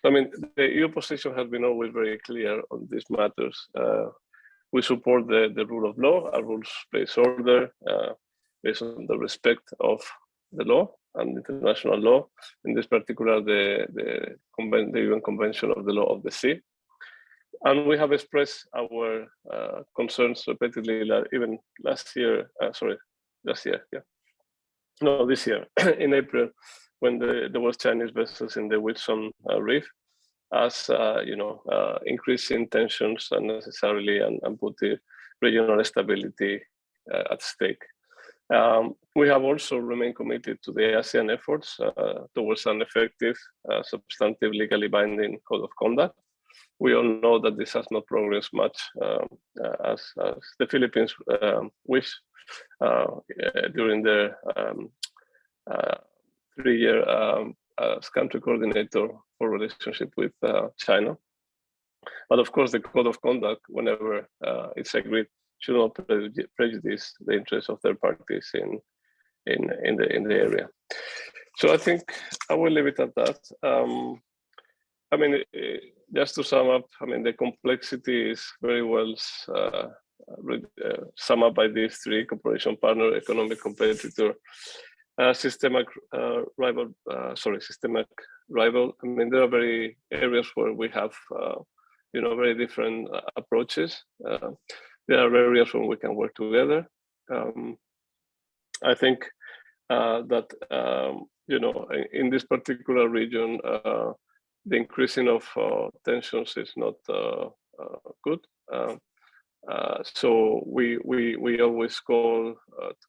So, I mean, the EU position has been always very clear on these matters. We support the rule of law, a rules-based order based on the respect of the law and international law. In this particular, the UN Convention of the Law of the Sea. And we have expressed our concerns repeatedly, even this year, in April, when there was Chinese vessels in the Wilson Reef, as you know, increasing tensions unnecessarily and put the regional stability at stake. We have also remained committed to the ASEAN efforts towards an effective, substantive, legally binding code of conduct. We all know that this has not progressed much as the Philippines wish during their 3-year as country coordinator for relationship with China. But of course, the code of conduct, whenever it's agreed, should not prejudice the interests of third parties in the area. So I think I will leave it at that. I mean, just to sum up, I mean, the complexity is very well summed up by these three: cooperation partner, economic competitor, systemic rival. I mean, there are very areas where we have, you know, very different approaches. There are areas where we can work together. I think that, you know, in this particular region, the increasing of tensions is not good. So we always call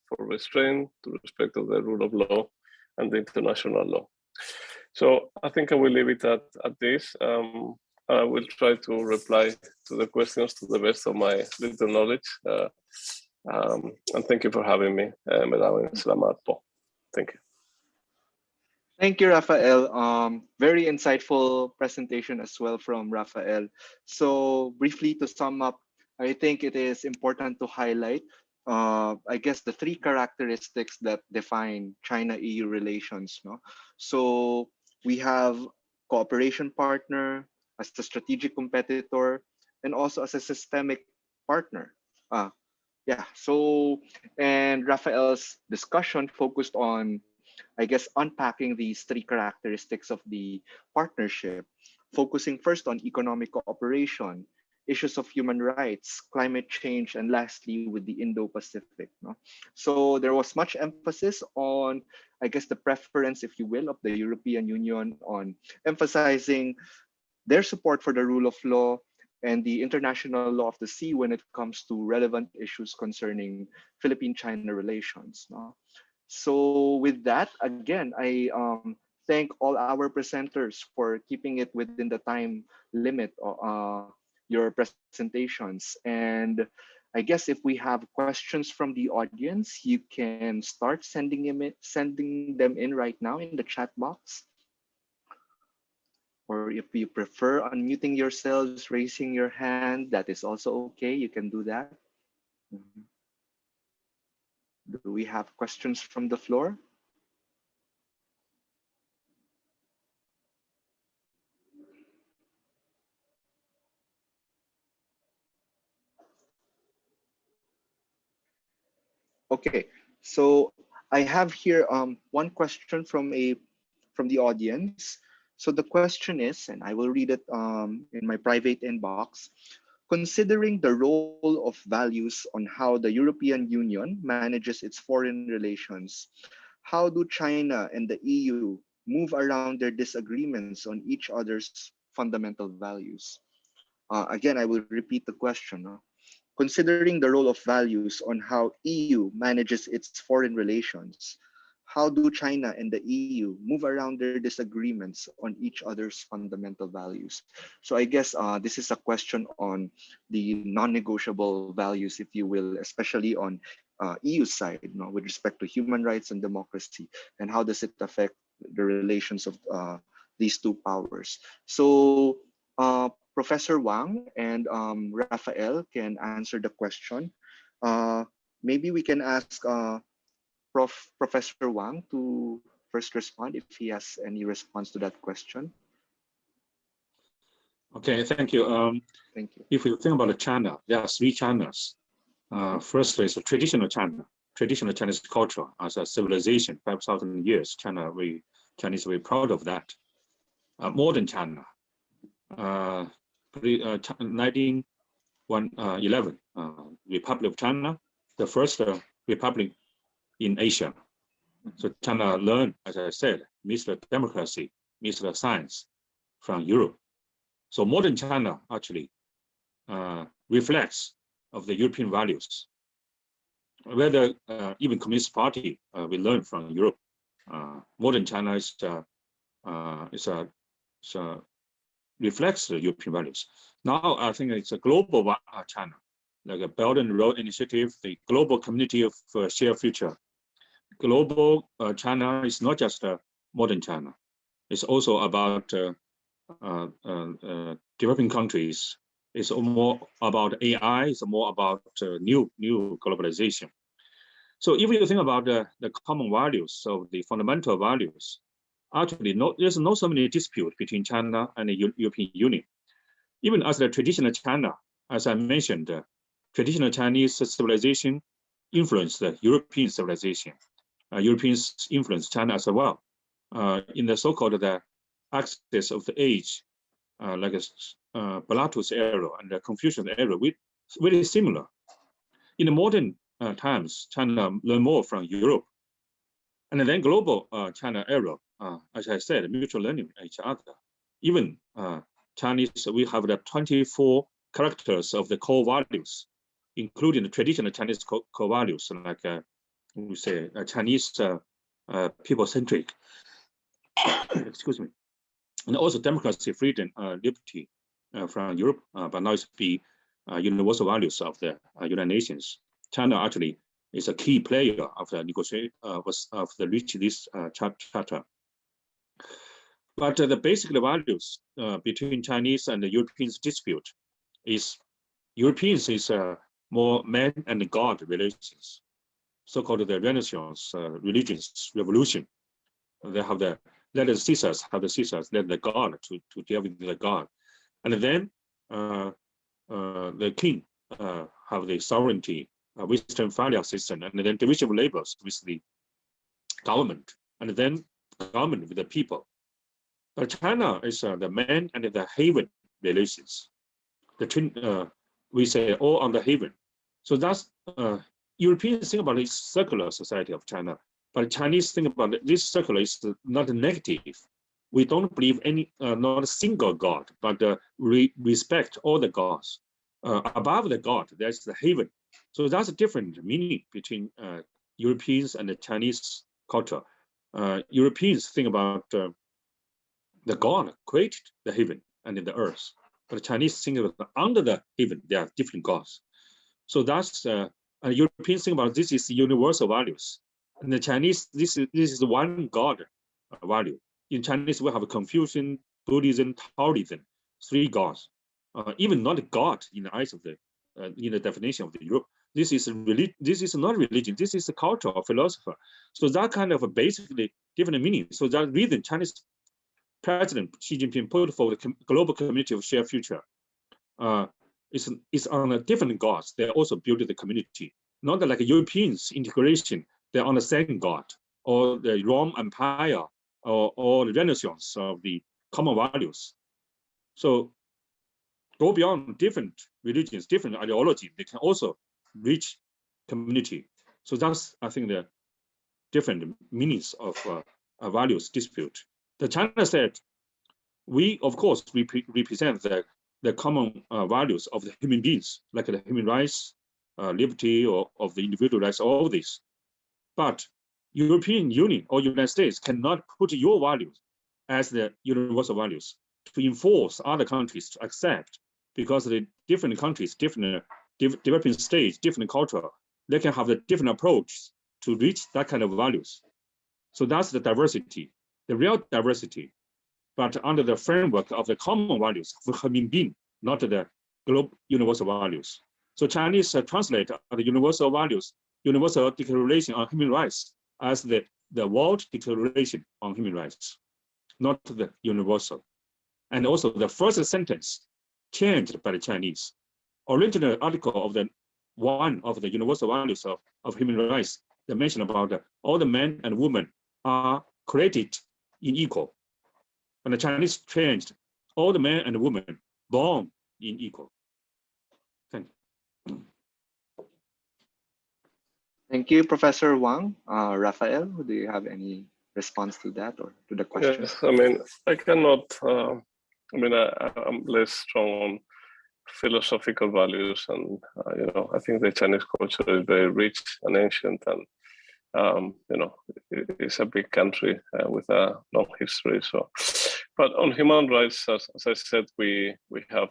for restraint, to respect of the rule of law and the international law. So I think I will leave it at this. I will try to reply to the questions to the best of my little knowledge. And thank you for having me. Selamat po. Thank you. Thank you, Rafael. Very insightful presentation as well from Rafael. So briefly to sum up, I think it is important to highlight, I guess, the three characteristics that define China-EU relations. No? So we have cooperation partner, as a strategic competitor, and also as a systemic partner. Yeah, so, and Rafael's discussion focused on, I guess, unpacking these three characteristics of the partnership, focusing first on economic cooperation, issues of human rights, climate change, and lastly with the Indo-Pacific. No? So there was much emphasis on, I guess, the preference, if you will, of the European Union on emphasizing their support for the rule of law and the international law of the sea when it comes to relevant issues concerning Philippine-China relations. No? So with that, again, I thank all our presenters for keeping it within the time limit of your presentations. And I guess if we have questions from the audience, you can start sending them in right now in the chat box. Or if you prefer unmuting yourselves, raising your hand, that is also okay. You can do that. Mhm. Do we have questions from the floor? Okay, so I have here one question from the audience. So the question is, and I will read it in my private inbox. Considering the role of values on how the European Union manages its foreign relations, how do China and the EU move around their disagreements on each other's fundamental values? Again, I will repeat the question. No? Considering the role of values on how EU manages its foreign relations, how do China and the EU move around their disagreements on each other's fundamental values? So I guess this is a question on the non-negotiable values, if you will, especially on EU side, you know, with respect to human rights and democracy, and how does it affect the relations of these two powers? So Professor Wang and Rafael can answer the question. Uh, Maybe we can ask Professor Wang to first respond if he has any response to that question. Okay, thank you. Thank you. If you think about China, there are three Chinas. First is the traditional China, traditional Chinese culture as a civilization, 5,000 years. Chinese are very proud of that. Modern China, 1911, Republic of China, the first republic in Asia. So China learned, as I said, Mr. Democracy, Mr. Science from Europe. So modern China actually reflects of the European values. Whether even Communist Party we learn from Europe. Modern China reflects the European values. Now I think it's a global China, like a Belt and Road Initiative, the global community of shared future. Global China is not just modern China. It's also about developing countries. It's more about AI. It's more about new globalization. So if you think about the common values, so the fundamental values, actually there's no so many dispute between China and the European Union. Even as the traditional China, as I mentioned, traditional Chinese civilization influenced the European civilization. Europeans influenced China as well. In the so-called the axis of the age, like Plato's era and the Confucian era, very similar. In the modern times, China learned more from Europe. And then global China era, as I said, mutual learning each other. Even Chinese, we have the 24 characters of the core values, including the traditional Chinese core values, like we say Chinese people-centric, excuse me, and also democracy, freedom, liberty from Europe, but now it's the universal values of the United Nations. China actually is a key player of the negotiation of the reach this chapter. But the basic values between Chinese and the Europeans dispute is Europeans is more man and God relations, so-called the Renaissance religions revolution. They have the let the Caesars have the Caesars, let the God to deal with the God, and then the king have the sovereignty, Westphalia system, and then division of labors with the government, and then government with the people. But China is the man and the haven relations. We say all on the haven. So that's Europeans think about this circular society of China, but Chinese think about this circular is not negative. We don't believe any, not a single God, but respect all the gods. Above the God, there's the haven. So that's a different meaning between Europeans and the Chinese culture. Europeans think about the God created the heaven and the earth, but the Chinese think about under the heaven there are different gods. So that's Europeans think about this is universal values, and the Chinese this is one God value. In Chinese we have Confucian, Buddhism, Taoism, three gods. Even not a God in the eyes of the in the definition of the Europe. This is This is not religion. This is a culture or philosopher. So that kind of a basically different meaning. So that reason Chinese President Xi Jinping put forward the global community of shared future. It's on a different gods. They also build the community, not like Europeans integration. They're on the same God or the Rome Empire or the Renaissance of the common values. So go beyond different religions, different ideology. They can also reach community. So that's, I think, the different meanings of values dispute. The China said, we, of course, represent the common values of the human beings, like the human rights, liberty, or of the individual rights, all this. But European Union or United States cannot put your values as the universal values to enforce other countries to accept, because the different countries, different developing states, different culture, they can have a different approach to reach that kind of values. So that's the diversity, the real diversity, but under the framework of the common values for human being, not the global universal values. So Chinese translate the universal values, Universal Declaration on Human Rights as the World Declaration on Human Rights, not the universal. And also the first sentence changed by the Chinese. Original article of the one of the universal values of human rights, they mention about all the men and women are created in equal. And the Chinese changed all the men and women born in equal. Thank you. Thank you, Professor Huang. Rafael, do you have any response to that or to the question? Yes, I mean, I cannot, I'm less strong on philosophical values, and I think the Chinese culture is very rich and ancient, and it's a big country with a long history. So, but on human rights, as I said, we have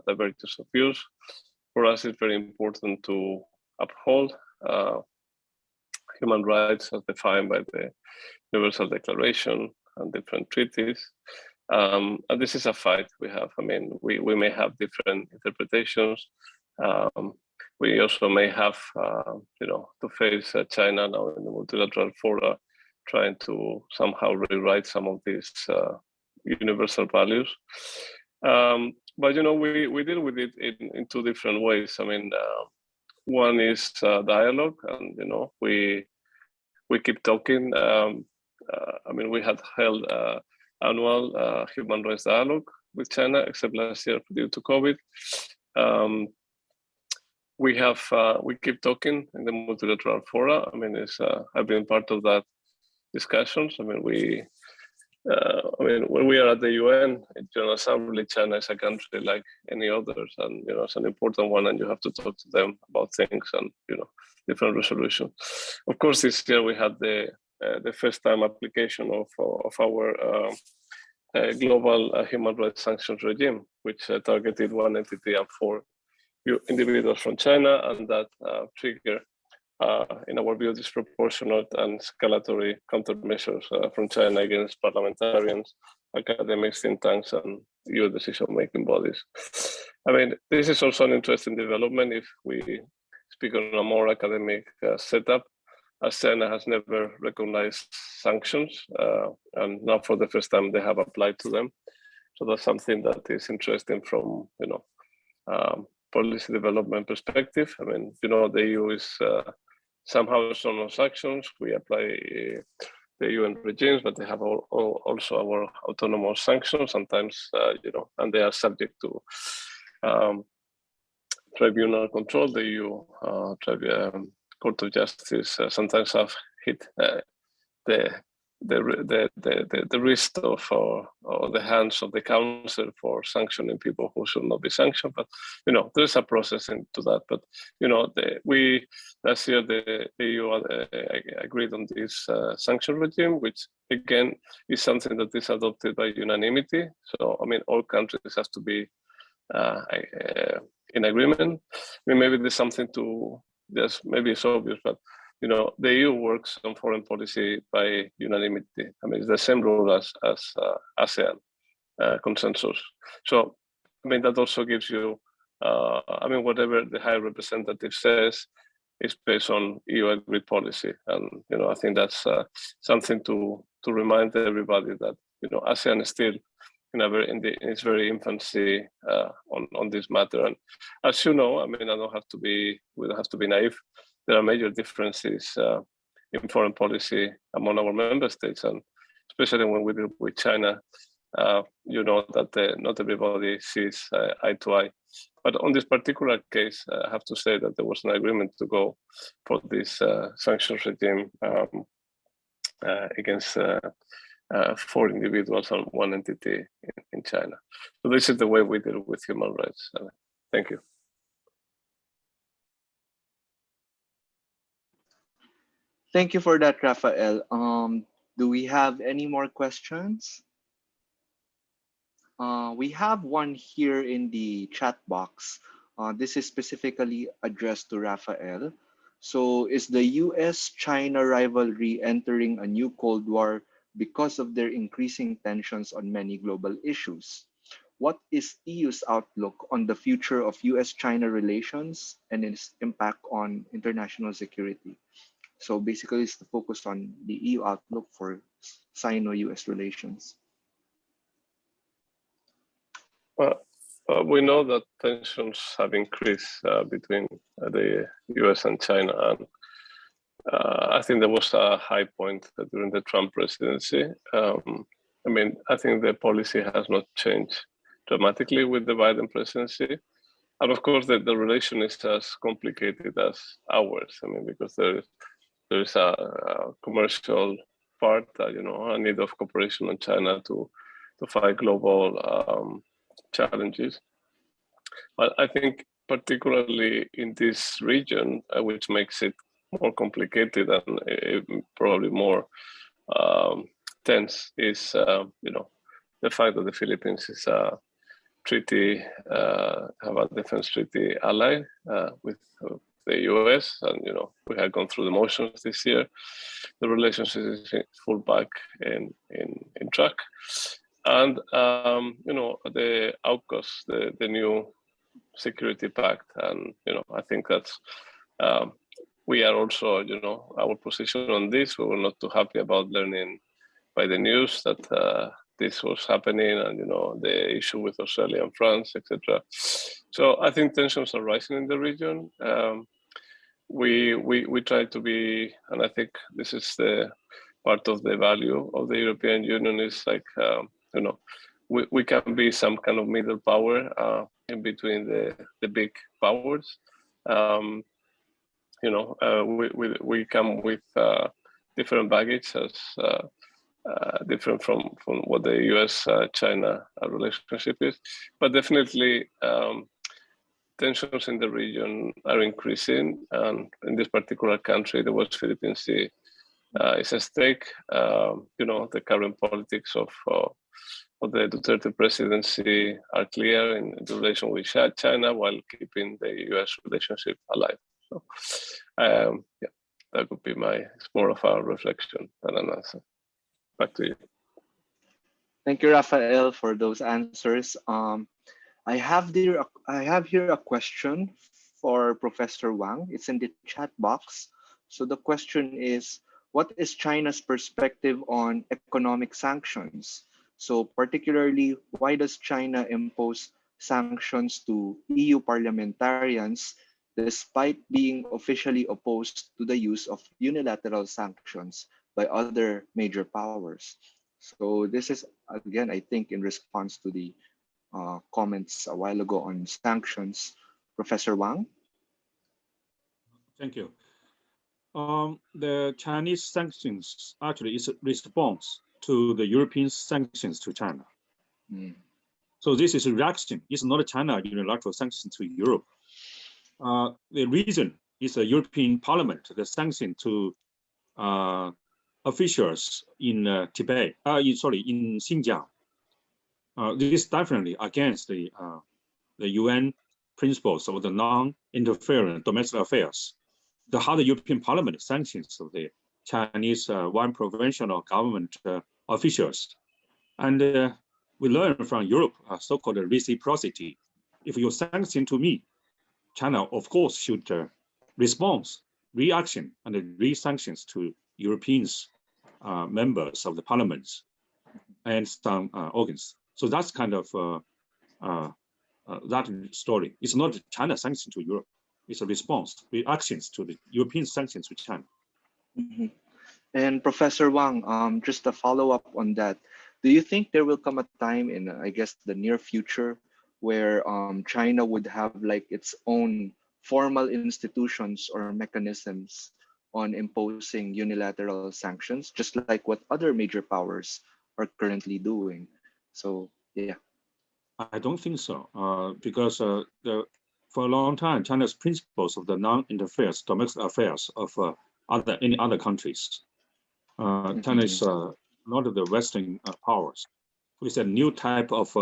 diversity of views. For us, it's very important to uphold human rights as defined by the Universal Declaration and different treaties. And this is a fight we have. I mean, we may have different interpretations. We also may have, to face China now in the multilateral fora, trying to somehow rewrite some of these universal values. But we deal with it in two different ways. I mean, one is dialogue, and we keep talking. We had held annual human rights dialogue with China, except last year due to COVID. We keep talking in the multilateral fora. I mean, I've been part of that discussions. I mean, when we are at the UN General Assembly, China is a country like any others, and it's an important one, and you have to talk to them about things and different resolutions. Of course, this year we had the first time application of our global human rights sanctions regime, which targeted one entity and 4 individuals from China, and that triggered, in our view, disproportionate and escalatory countermeasures from China against parliamentarians, academics, think tanks, and EU decision-making bodies. I mean, this is also an interesting development if we speak on a more academic setup, as China has never recognized sanctions, and now for the first time they have applied to them. So that's something that is interesting from policy development perspective. I mean, you know, the EU is somehow shown on sanctions. We apply the UN regimes, but they have also our autonomous sanctions sometimes, you know, and they are subject to tribunal control. The EU Court of Justice sometimes have hit the wrist of or the hands of the council for sanctioning people who should not be sanctioned. But you know, there's a process into that. But you know, we last year the EU agreed on this sanction regime, which again is something that is adopted by unanimity. So I mean, all countries have to be in agreement. I mean, maybe there's something to just maybe it's obvious, but you know, the EU works on foreign policy by unanimity. I mean, it's the same rule as ASEAN consensus. So, I mean, that also gives you, I mean, whatever the High Representative says is based on EU agreed policy. And, you know, I think that's something to remind everybody that, you know, ASEAN is still in its very infancy on this matter. And as you know, I mean, we don't have to be naive. There are major differences in foreign policy among our member states, and especially when we deal with China, you know that not everybody sees eye to eye. But on this particular case, I have to say that there was an agreement to go for this sanctions regime against 4 individuals and 1 entity in China. So this is the way we deal with human rights. Thank you. Thank you for that, Rafael. Do we have any more questions? We have one here in the chat box. This is specifically addressed to Rafael. So, is the US-China rivalry entering a new Cold War because of their increasing tensions on many global issues? What is EU's outlook on the future of US-China relations and its impact on international security? So basically, it's the focus on the EU outlook for Sino-US relations. We know that tensions have increased between the US and China, and I think there was a high point during the Trump presidency. I mean, I think the policy has not changed dramatically with the Biden presidency. And of course, the relation is as complicated as ours. I mean, because there is a commercial part, you know, a need of cooperation on China to fight global challenges. But I think particularly in this region, which makes it more complicated and probably more tense, is you know, the fact that the Philippines is a treaty, have a defense treaty ally with the US, and you know, we had gone through the motions this year. The relationship is full back in track, and you know, the AUKUS, the new security pact, and you know, I think that's we are also, you know, our position on this. We were not too happy about learning by the news that this was happening, and you know, the issue with Australia and France, etc. So I think tensions are rising in the region. We try to be, and I think this is the part of the value of the European Union, is like you know, we can be some kind of middle power in between the big powers. You know, we come with different baggage as different from what the US-China relationship is, but definitely tensions in the region are increasing, and in this particular country, the West Philippine Sea is at stake. You know, the current politics of the Duterte presidency are clear in the relation with China, while keeping the US relationship alive. So, yeah, that would be it's more of a reflection than an answer. Back to you. Thank you, Rafael, for those answers. I have here a question for Professor Wang. It's in the chat box. So the question is, what is China's perspective on economic sanctions? So particularly, why does China impose sanctions to EU parliamentarians despite being officially opposed to the use of unilateral sanctions by other major powers. So this is, again, I think, in response to the comments a while ago on sanctions. Professor Wang? Thank you. The Chinese sanctions actually is a response to the European sanctions to China. Mm. So this is a reaction. It's not a China unilateral sanctions to Europe. The reason is the European Parliament, the sanction to officials in Tibet, in Xinjiang. This is definitely against the UN principles of the non-interference domestic affairs. How the European Parliament sanctions of the Chinese one provincial government officials. And we learn from Europe so-called reciprocity. If you sanction to me, China, of course, should reaction, and re-sanctions to Europeans members of the parliaments and some organs. So that's kind of that story. It's not China sanction to Europe. It's a response, reactions to the European sanctions to China. Mhm. And Professor Wang, just a follow up on that. Do you think there will come a time in, I guess, the near future where China would have like its own formal institutions or mechanisms on imposing unilateral sanctions, just like what other major powers are currently doing? So, yeah. I don't think so, because for a long time, China's principles of the non-interference domestic affairs of any other countries. China is not the Western powers. It's a new type of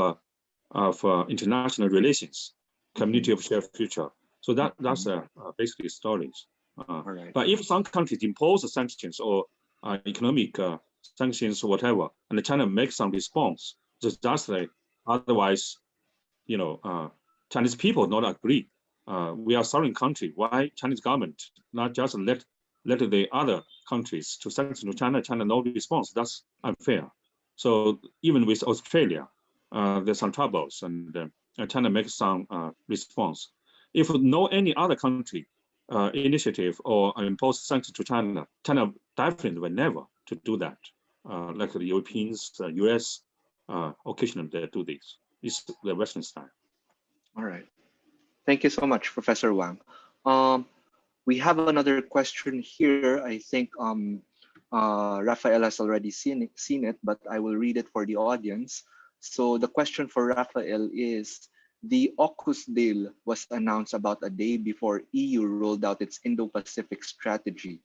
international relations, community of shared future. So that's basically stories. Right. But if some countries impose sanctions or economic sanctions or whatever, and China makes some response, that's like otherwise, Chinese people not agree. We are sovereign country. Why Chinese government not just let the other countries to sanction to China? China no response. That's unfair. So even with Australia, there's some troubles, and China makes some response. If no any other country initiative or impose sanctions to China, China definitely will never to do that. Like the Europeans, US, occasionally they do this. It's the Western style. All right. Thank you so much, Professor Wang. We have another question here. I think Rafael has already seen it, but I will read it for the audience. So the question for Rafael is, the AUKUS deal was announced about a day before EU rolled out its Indo-Pacific strategy.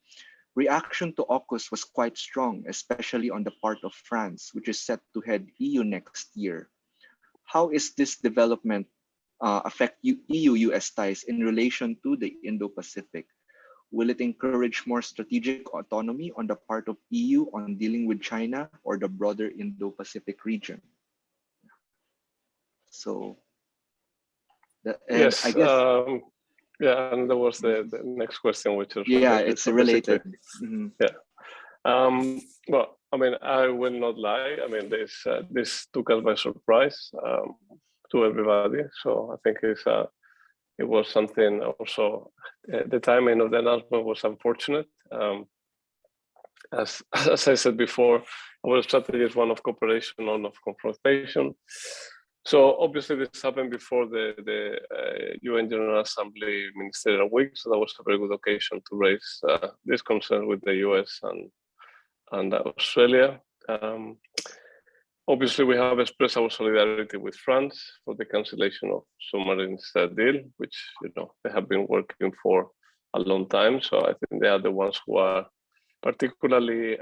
Reaction to AUKUS was quite strong, especially on the part of France, which is set to head EU next year. How is this development affect EU-US ties in relation to the Indo-Pacific? Will it encourage more strategic autonomy on the part of EU on dealing with China or the broader Indo-Pacific region? So, Yes, I guess, yeah, and there was the next question, which is yeah, related. it's So related. basically, yeah. Well, I mean, I will not lie. I mean, this took us by surprise to everybody. So I think it was something also. The timing of the announcement was unfortunate. As I said before, our strategy is one of cooperation, not of confrontation. So obviously this happened before the UN General Assembly Ministerial Week, so that was a very good occasion to raise this concern with the US and Australia. Obviously, we have expressed our solidarity with France for the cancellation of submarines deal, which they have been working for a long time. So I think they are the ones who are particularly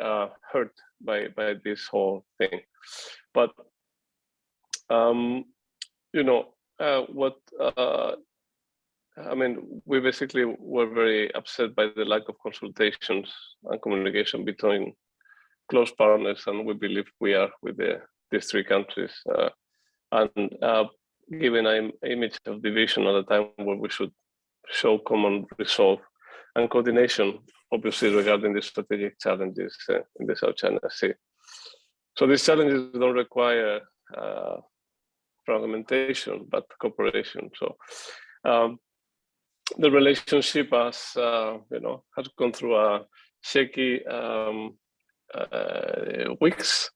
hurt by this whole thing. But I mean, we basically were very upset by the lack of consultations and communication between close partners, and we believe we are with these three countries, and giving an image of division at a time where we should show common resolve and coordination, obviously regarding the strategic challenges in the South China Sea. So these challenges don't require fragmentation, but cooperation. So the relationship has, has gone through a shaky weeks.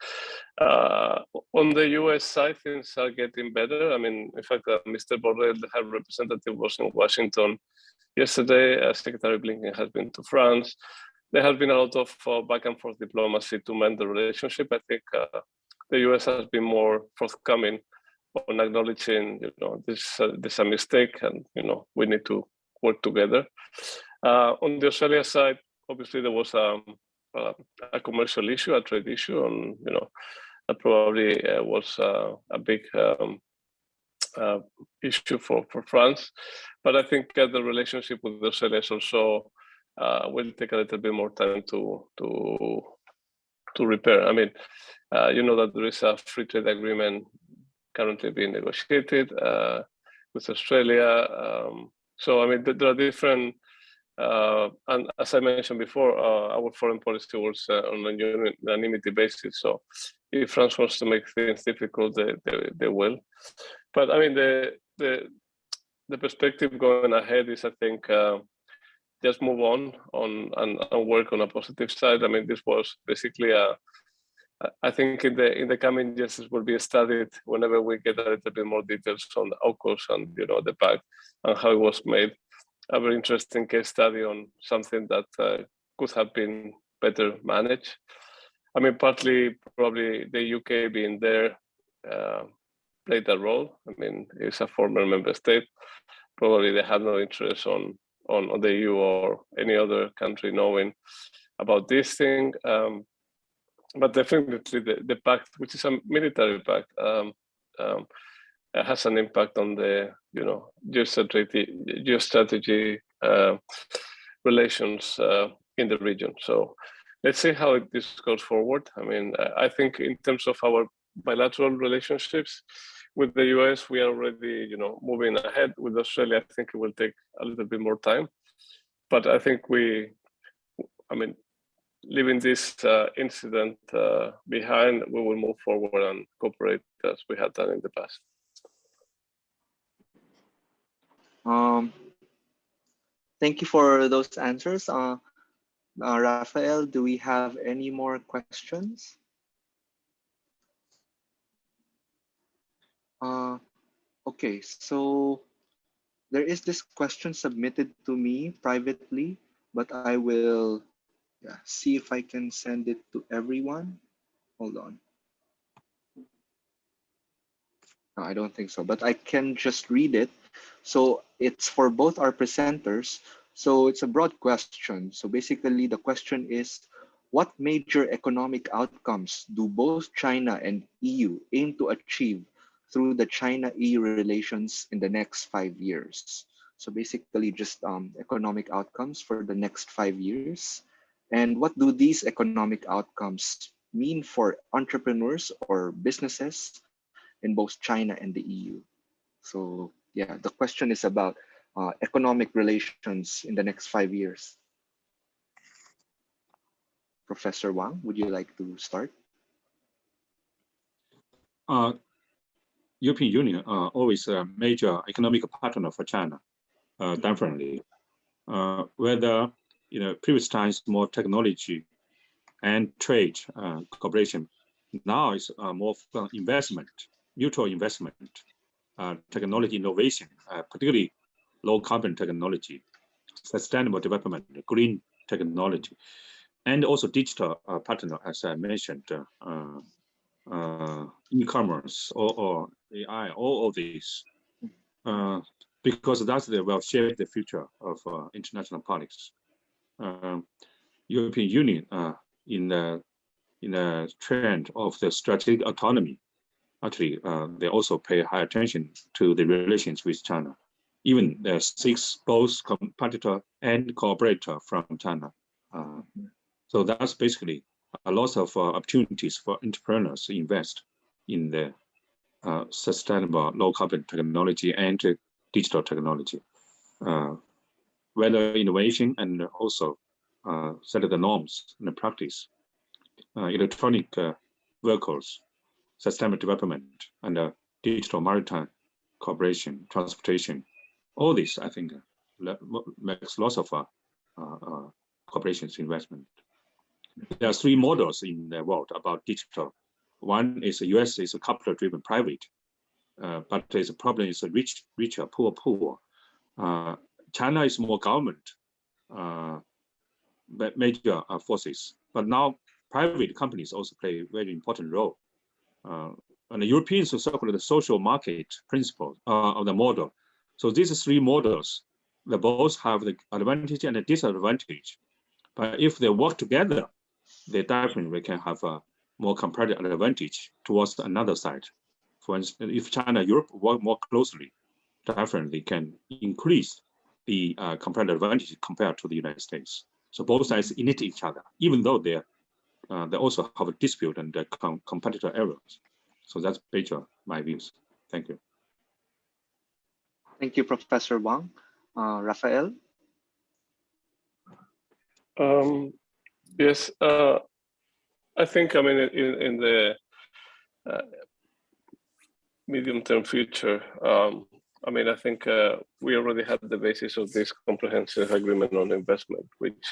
On the US side, things are getting better. I mean, in fact, Mr. Borrell, the High Representative, was in Washington yesterday. Secretary Blinken has been to France. There has been a lot of back and forth diplomacy to mend the relationship. I think the US has been more forthcoming on acknowledging, this is a mistake, and we need to work together. On the Australia side, obviously there was a commercial issue, a trade issue, and that probably was a big issue for France. But I think the relationship with Australia is also will take a little bit more time to repair. I mean, that there is a free trade agreement currently being negotiated with Australia. So I mean, there are different. And as I mentioned before, our foreign policy works on a unanimity basis. So if France wants to make things difficult, they will. But I mean, the perspective going ahead is, I think, just move on and work on a positive side. I mean, this was basically I think in the coming years this will be studied whenever we get a little bit more details on the AUKUS and the pact and how it was made. A very interesting case study on something that could have been better managed. I mean, partly probably the UK being there played a role. I mean, it's a former member state. Probably they have no interest on the EU or any other country knowing about this thing. But definitely the pact, which is a military pact, has an impact on the geostrategy relations in the region. So let's see how this goes forward. I mean, I think in terms of our bilateral relationships with the US, we are already moving ahead. With Australia, I think it will take a little bit more time. But I think leaving this incident behind, we will move forward and cooperate as we have done in the past. Thank you for those answers. Rafael, do we have any more questions? Okay, so there is this question submitted to me privately, but I will see if I can send it to everyone. Hold on. No, I don't think so, but I can just read it. So it's for both our presenters. So it's a broad question. So basically the question is, what major economic outcomes do both China and EU aim to achieve through the China-EU relations in the next 5 years? So basically just economic outcomes for the next 5 years. And what do these economic outcomes mean for entrepreneurs or businesses in both China and the EU? So yeah, the question is about economic relations in the next 5 years. Professor Huang, would you like to start? European Union always a major economic partner for China, definitely. Whether previous times more technology and trade cooperation, now it's more investment, mutual investment, technology innovation, particularly low carbon technology, sustainable development, green technology, and also digital partner, as I mentioned, e-commerce or AI, all of these, because that's the will shape the future of international politics. European Union in a trend of the strategic autonomy. Actually, they also pay high attention to the relations with China. Even the 6 both competitor and cooperator from China. So that's basically a lot of opportunities for entrepreneurs to invest in the sustainable low carbon technology and digital technology, whether innovation and also set the norms and the practice, electronic vehicles, sustainable development, and digital maritime cooperation, transportation. All this, I think, makes lots of corporations investment. There are three models in the world about digital. One is the US is a capital-driven private, but the problem is rich, richer, poor, poor. China is more government, major forces. But now private companies also play a very important role. And the Europeans so-called the social market principle of the model. So these three models, they both have the advantage and the disadvantage. But if they work together, they definitely can have a more competitive advantage towards another side. For instance, if China and Europe work more closely, definitely can increase the competitive advantage compared to the United States. So both sides need each other, even though they also have a dispute and competitor errors. So that's basically my views. Thank you. Thank you, Professor Wang. Rafael? Yes, I think, I mean, in the medium-term future, I mean, I think we already have the basis of this comprehensive agreement on investment, which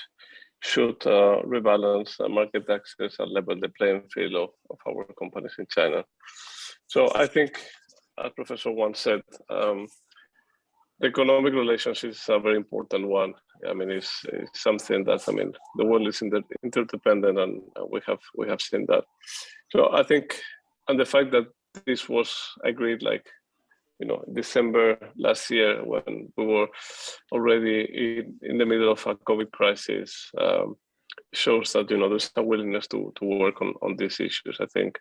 should rebalance market access and level the playing field of our companies in China. So I think, as Professor Wang said, the economic relationships are a very important one. I mean, it's something that, I mean, the world is interdependent, and we have seen that. So I think, and the fact that this was agreed, like, you know, December last year, when we were already in the middle of a COVID crisis, shows that, you know, there's a willingness to work on these issues. I think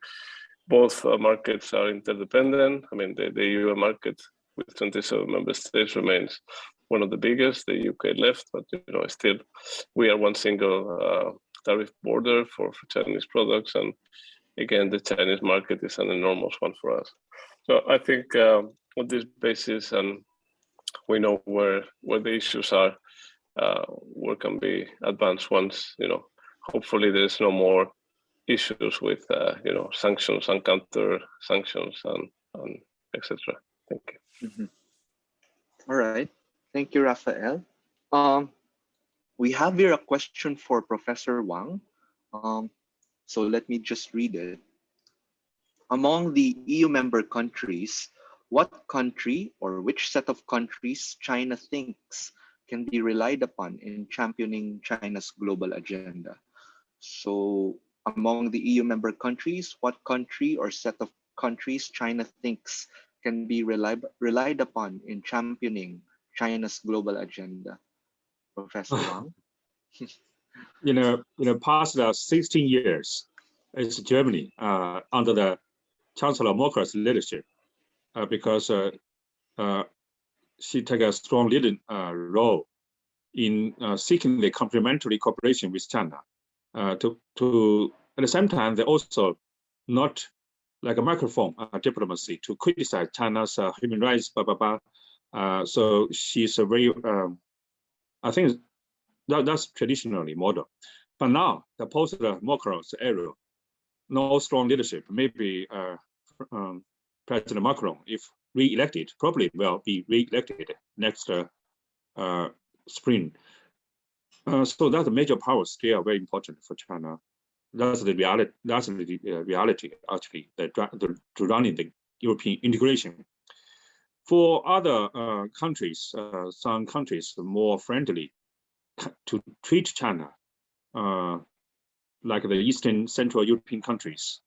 both markets are interdependent. I mean, the EU market with 27 member states remains one of the biggest. The UK left, but, you know, still we are one single tariff border for Chinese products, and again, the Chinese market is an enormous one for us. So I think on this basis, and we know where the issues are, where can be advanced once, you know, hopefully there's no more issues with, you know, sanctions and counter sanctions and etc. Thank you. Mm-hmm. All right. Thank you, Rafael. We have here a question for Professor Wang. So let me just read it. Among the EU member countries, what country or which set of countries China thinks can be relied upon in championing China's global agenda? So among the EU member countries, what country or set of countries China thinks can be relied upon in championing China's global agenda? Professor Wang? In the past 16 years, it's Germany under the Chancellor Merkel's leadership, because she took a strong leading role in seeking the complementary cooperation with China. To at the same time, they also not like a microphone diplomacy to criticize China's human rights, blah, blah, blah. So she's a very, I think that's traditionally model. But now, the post-Merkel's era, no strong leadership. Maybe President Macron, if re-elected, probably will be re-elected next spring. So that's a major power scale, very important for China. That's the reality. That's the reality, actually, to running the European integration. For other countries, some countries more friendly to treat China, like the Eastern Central European countries,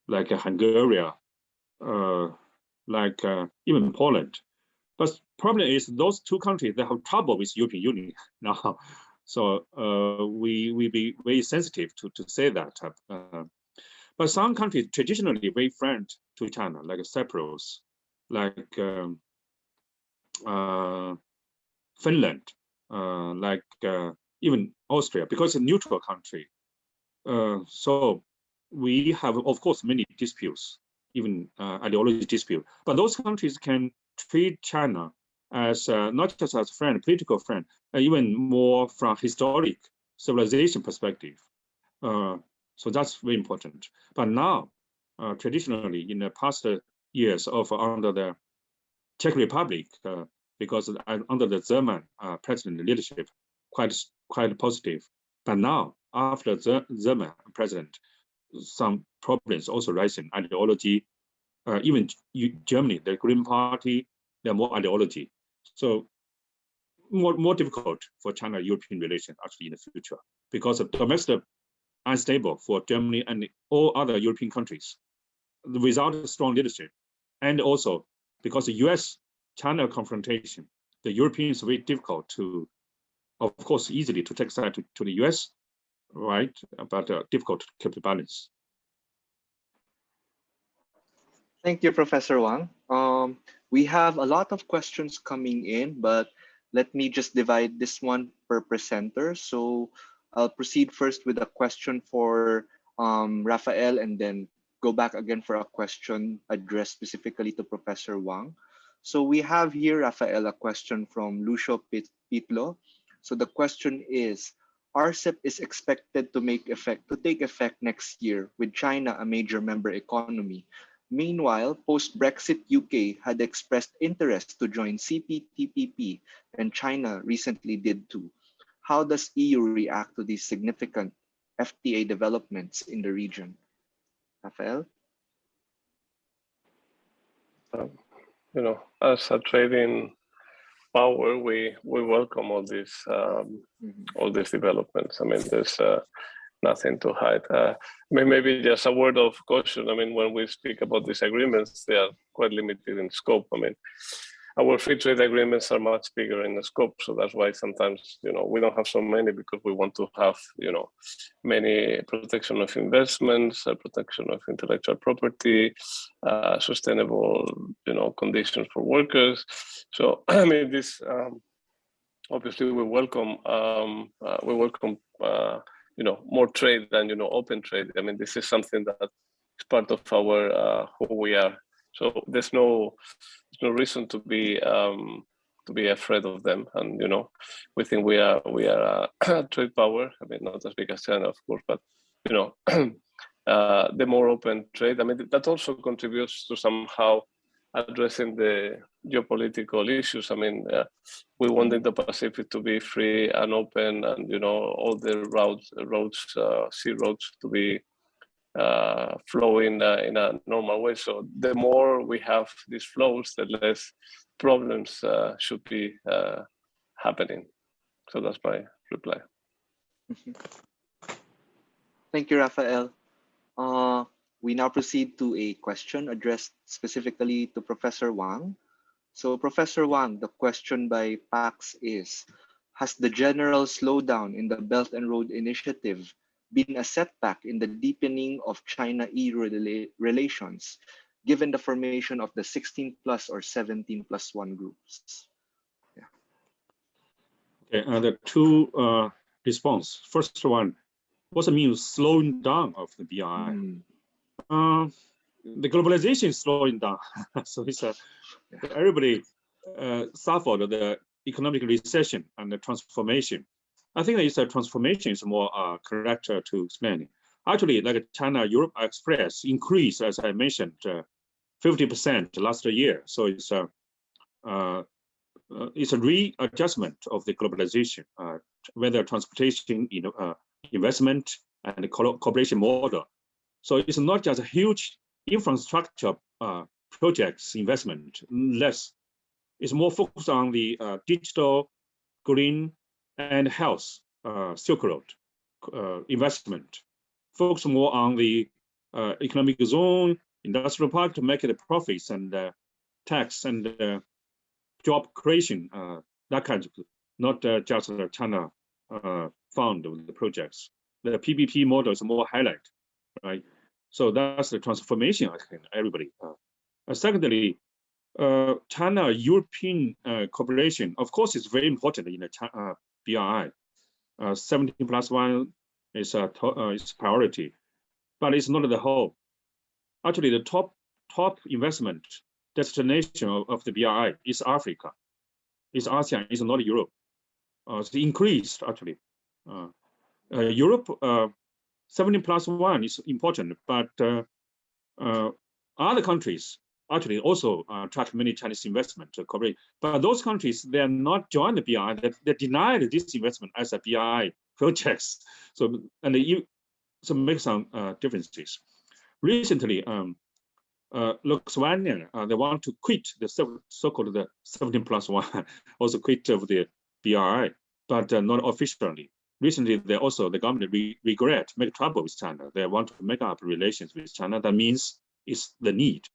like Hungary, like even Poland. But problem is those two countries, they have trouble with European Union now. So we be very sensitive to say that. But some countries traditionally very friend to China, like Cyprus, like Finland, like even Austria, because it's a neutral country. So we have, of course, many disputes, even ideology dispute. But those countries can treat China as not just as a friend, political friend, even more from historic civilization perspective. So that's very important. But now, traditionally, in the past years of under the Czech Republic, because under the German president leadership, quite positive. But now, after the German president, some problems also rising, ideology. Even Germany, the Green Party, they're more ideology. So more difficult for China-European relations actually in the future, because of domestic unstable for Germany and all other European countries without a strong leadership. And also because the US-China confrontation, the Europeans are very difficult to, of course, easily to take side to the US, right? But difficult to keep the balance. Thank you, Professor Wang. We have a lot of questions coming in, but let me just divide this one per presenter. So I'll proceed first with a question for Rafael, and then go back again for a question addressed specifically to Professor Wang. So we have here, Rafael, a question from Lucio Pitlo. So the question is, RCEP is expected to take effect next year, with China a major member economy. Meanwhile, post-Brexit, UK had expressed interest to join CPTPP, and China recently did too. How does EU react to these significant FTA developments in the region? Rafael? As a trading power, we welcome all these developments. I mean, there's nothing to hide. Maybe just a word of caution. I mean, when we speak about these agreements, they are quite limited in scope. I mean, our free trade agreements are much bigger in the scope, so that's why sometimes we don't have so many, because we want to have many protection of investments, protection of intellectual property, sustainable conditions for workers. So I mean, this obviously we welcome more trade than open trade. I mean, this is something that is part of our who we are. So there's no reason to be afraid of them. And we think we are a trade power. I mean, not as big as China, of course, but the more open trade. I mean, that also contributes to somehow addressing the geopolitical issues. I mean, we want the Indo-Pacific to be free and open, and all the roads, sea roads, to be flowing in a normal way. So the more we have these flows, the less problems should be happening. So that's my reply. Thank you, Rafael. We now proceed to a question addressed specifically to Professor Wang. So Professor Wang, the question by Pax is, has the general slowdown in the Belt and Road Initiative been a setback in the deepening of China-EU relations, given the formation of the 16 plus or 17 plus 1 groups? Yeah. Okay, the two response. First one, what's the mean slowing down of the BRI? The globalization is slowing down. So it's everybody suffered the economic recession and the transformation. I think it's a transformation is more correct to explain. Actually, like China-Europe Express increased, as I mentioned, 50% last year. So it's a readjustment of the globalization, whether transportation, investment, and the cooperation model. So it's not just a huge infrastructure projects investment, less. It's more focused on the digital, green, and health Silk Road investment. Focus more on the economic zone, industrial park to make it profits and tax and job creation, that kind of, not just the China fund of the projects. The PPP model is more highlight, right? So that's the transformation, I think, everybody. Secondly, China-European cooperation, of course, is very important in the BRI. 17 plus 1 is priority, but it's not the whole. Actually, the top investment destination of the BRI is Africa, is ASEAN, is not Europe. It's increased actually. Europe, 17 plus 1 is important, but other countries actually also attract many Chinese investment to cooperate. But those countries, they are not joined the BRI. They denied this investment as a BRI projects. So and so make some differences. Recently, Lithuania, they want to quit the so-called the 17+1, also quit of the BRI, but not officially. Recently, the government regret, make trouble with China. They want to make up relations with China. That means it's the need,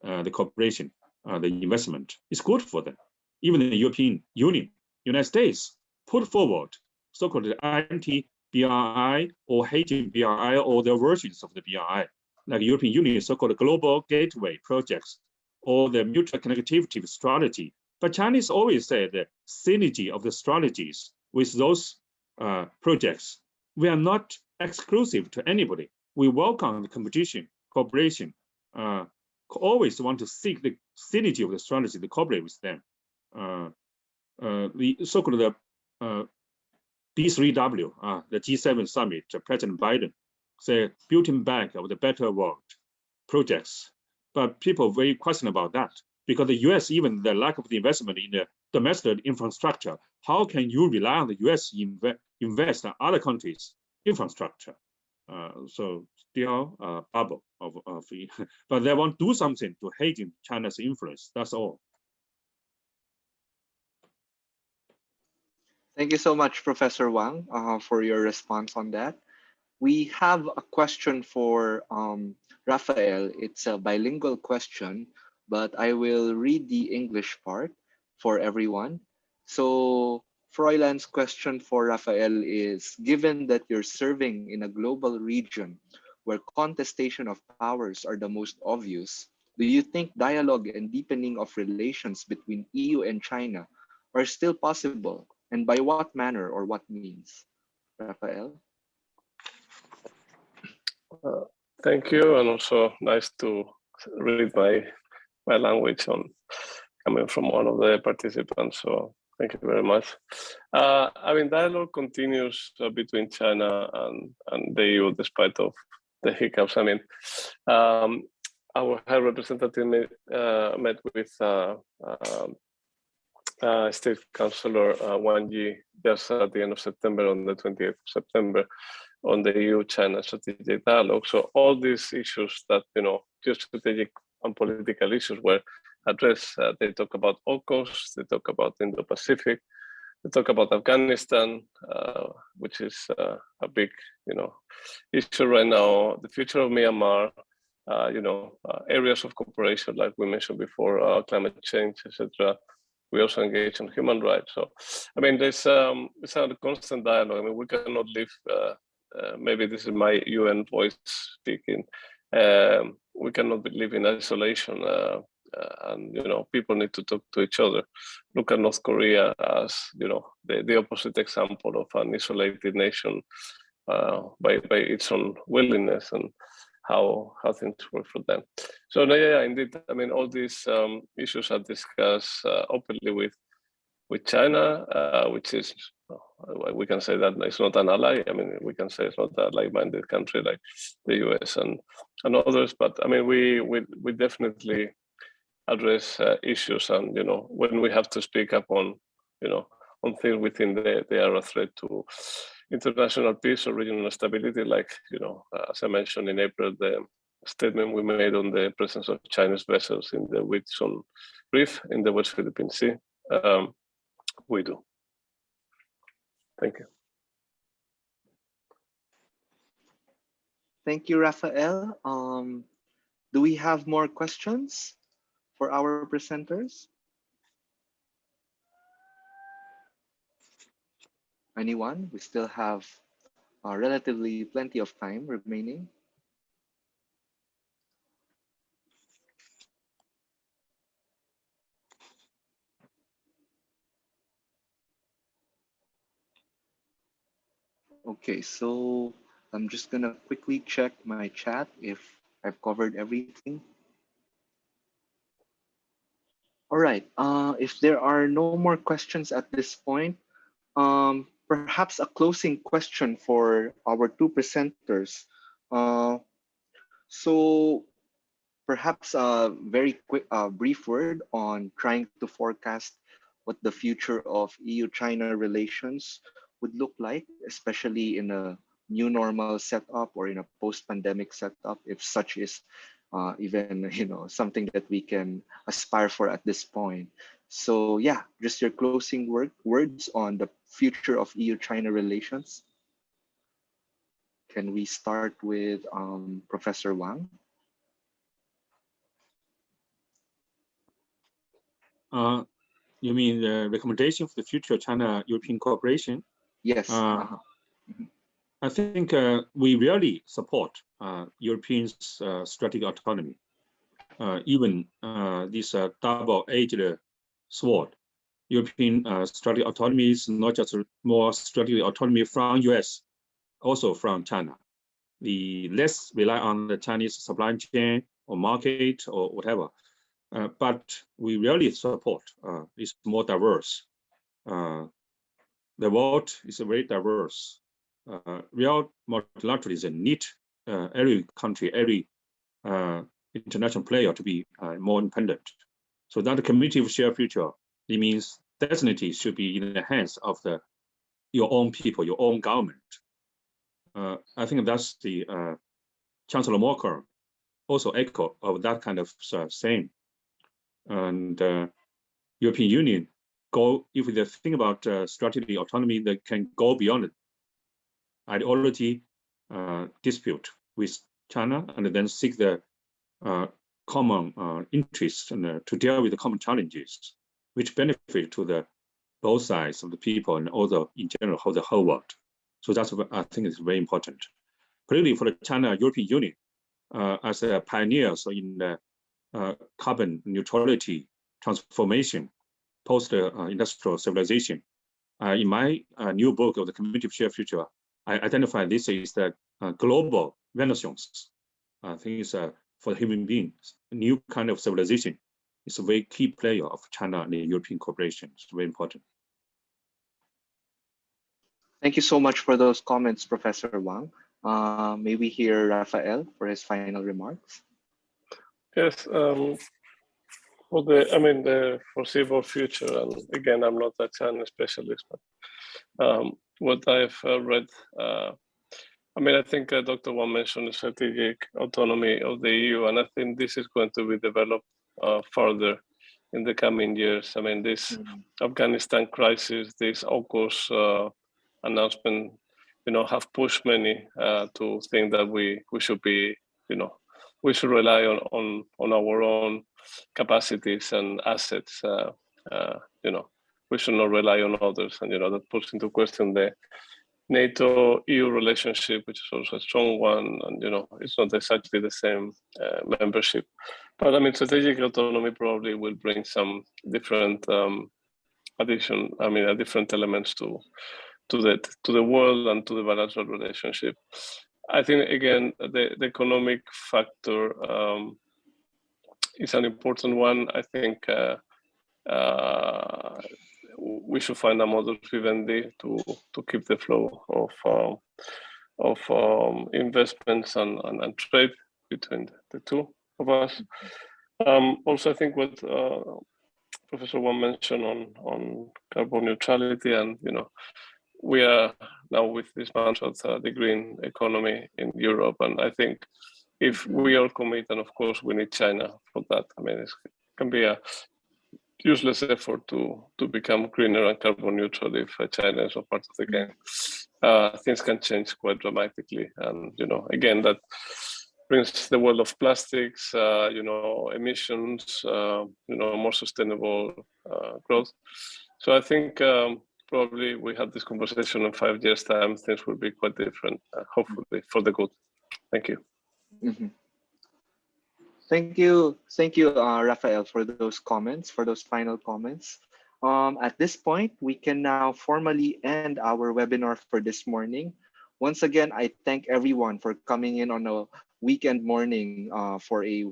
the cooperation, the investment. It's good for them. Even the European Union, United States, put forward so-called anti-BRI or hating BRI or their versions of the BRI, like European Union so-called global gateway projects or the mutual connectivity strategy. But Chinese always say the synergy of the strategies with those projects. We are not exclusive to anybody. We welcome the competition, cooperation, always want to seek the synergy of the strategy to cooperate with them. The so-called B3W, the G7 summit, President Biden say building back of the better world projects. But people very question about that because the US, even the lack of the investment in the domestic infrastructure, how can you rely on the US invest in other countries' infrastructure? So still a bubble of but they want to do something to hasten China's influence. That's all. Thank you so much, Professor Wang, for your response on that. We have a question for Rafael. It's a bilingual question, but I will read the English part for everyone. So Froilan's question for Rafael is, given that you're serving in a global region where contestation of powers are the most obvious, do you think dialogue and deepening of relations between EU and China are still possible? And by what manner or what means? Rafael? Thank you, and also nice to read my language on coming from one of the participants. So thank you very much. I mean, dialogue continues between China and the EU despite of the hiccups. I mean, our High Representative met with State Councillor Wang just at the end of September, on the 28th of September, on the EU-China strategic dialogue. So all these issues that, geostrategic and political issues were addressed. They talk about AUKUS, they talk about Indo-Pacific, they talk about Afghanistan, which is a big, issue right now, the future of Myanmar, areas of cooperation, like we mentioned before, climate change, etc. We also engage in human rights. So, I mean, it's a constant dialogue. I mean, we cannot live, maybe this is my UN voice speaking, we cannot live in isolation, and people need to talk to each other. Look at North Korea as the opposite example of an isolated nation by its own willingness and how things work for them. So yeah, indeed. I mean, all these issues are discussed openly with China, which is, we can say that it's not an ally. I mean, we can say it's not a like-minded country like the US and others. But I mean, we definitely address issues, and when we have to speak up on on things within they are a threat to international peace or regional stability, like as I mentioned in April, the statement we made on the presence of Chinese vessels in the Whitsun Reef in the West Philippine Sea. We do. Thank you. Thank you, Rafael. Do we have more questions for our presenters? Anyone? We still have relatively plenty of time remaining. Okay, so I'm just gonna quickly check my chat if I've covered everything. All right, if there are no more questions at this point, perhaps a closing question for our two presenters. So perhaps a very quick, brief word on trying to forecast what the future of EU-China relations would look like, especially in a new normal setup or in a post-pandemic setup, if such is even something that we can aspire for at this point. So yeah, just your closing words on the future of EU-China relations. Can we start with Professor Wang? You mean the recommendation for the future China-European cooperation? Yes. I think we really support Europeans' strategic autonomy. Even this double-edged sword, European strategic autonomy is not just more strategic autonomy from US, also from China. The less rely on the Chinese supply chain or market or whatever, but we really support is more diverse. The world is very diverse. Real multilateralism need every country, every international player to be more independent. So that the community of shared future, it means definitely should be in the hands of your own people, your own government. I think that's the Chancellor Merkel also echo of that kind of saying. And European Union if they think about strategic autonomy, they can go beyond ideology dispute with China and then seek the common interests and to deal with the common challenges, which benefit to both sides of the people and also in general the whole world. So that's what I think is very important. Clearly for the China-European Union, as a pioneer in the carbon neutrality transformation, post-industrial civilization, in my new book of the Community of Shared Future, I identify this as the global renaissance. I think it's for human beings, a new kind of civilization. It's a very key player of China and the European cooperation. It's very important. Thank you so much for those comments, Professor Wang. May we hear Rafael for his final remarks? Yes, for the foreseeable future, and again, I'm not a China specialist, but what I've read, I think Dr. Wang mentioned the strategic autonomy of the EU, and I think this is going to be developed further in the coming years. I mean, this Afghanistan crisis, this AUKUS announcement, have pushed many to think that we should be, we should rely on our own capacities and assets. We should not rely on others, and that puts into question the NATO-EU relationship, which is also a strong one, and it's not exactly the same membership. But I mean, strategic autonomy probably will bring some different different elements to the world and to the bilateral relationship. I think again the economic factor is an important one. I think we should find a model vivendi to keep the flow of investments and trade between the two of us. Also, I think what Professor Wang mentioned on carbon neutrality, and we are now with this mantra of the green economy in Europe, and I think if we all commit, and of course we need China for that. I mean, it can be a useless effort to become greener and carbon neutral if China is not part of the game. Things can change quite dramatically, and again, that brings the world of plastics, emissions, more sustainable growth. So I think probably we had this conversation in 5 years' time, things will be quite different, hopefully for the good. Thank you. Thank you, Rafael, for those comments, for those final comments. At this point, we can now formally end our webinar for this morning. Once again, I thank everyone for coming in on a weekend morning for a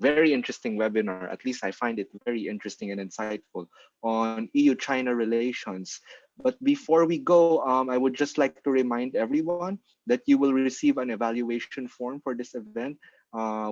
very interesting webinar. At least I find it very interesting and insightful on EU-China relations. But before we go, I would just like to remind everyone that you will receive an evaluation form for this event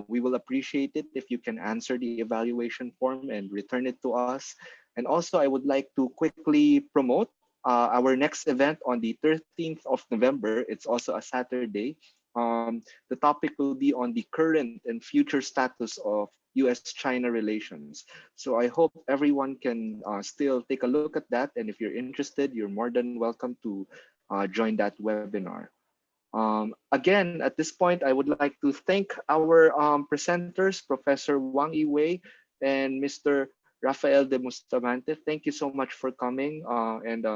We will appreciate it if you can answer the evaluation form and return it to us. And also, I would like to quickly promote our next event on the 13th of November. It's also a Saturday. The topic will be on the current and future status of US-China relations. So I hope everyone can still take a look at that. And if you're interested, you're more than welcome to join that webinar. Again, at this point, I would like to thank our presenters, Professor Wang Yiwei and Mr. Rafael De Bustamante. Thank you so much for coming and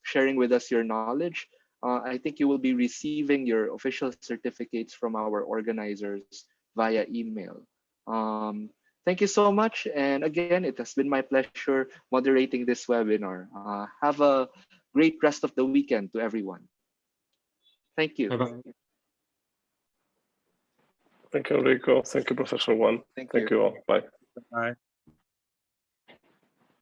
sharing with us your knowledge. I think you will be receiving your official certificates from our organizers via email. Thank you so much. And again, it has been my pleasure moderating this webinar. Have a great rest of the weekend to everyone. Thank you. Bye-bye. Thank you, Rico. Thank you, Professor Juan. Thank Thank you. you all. Bye. Bye.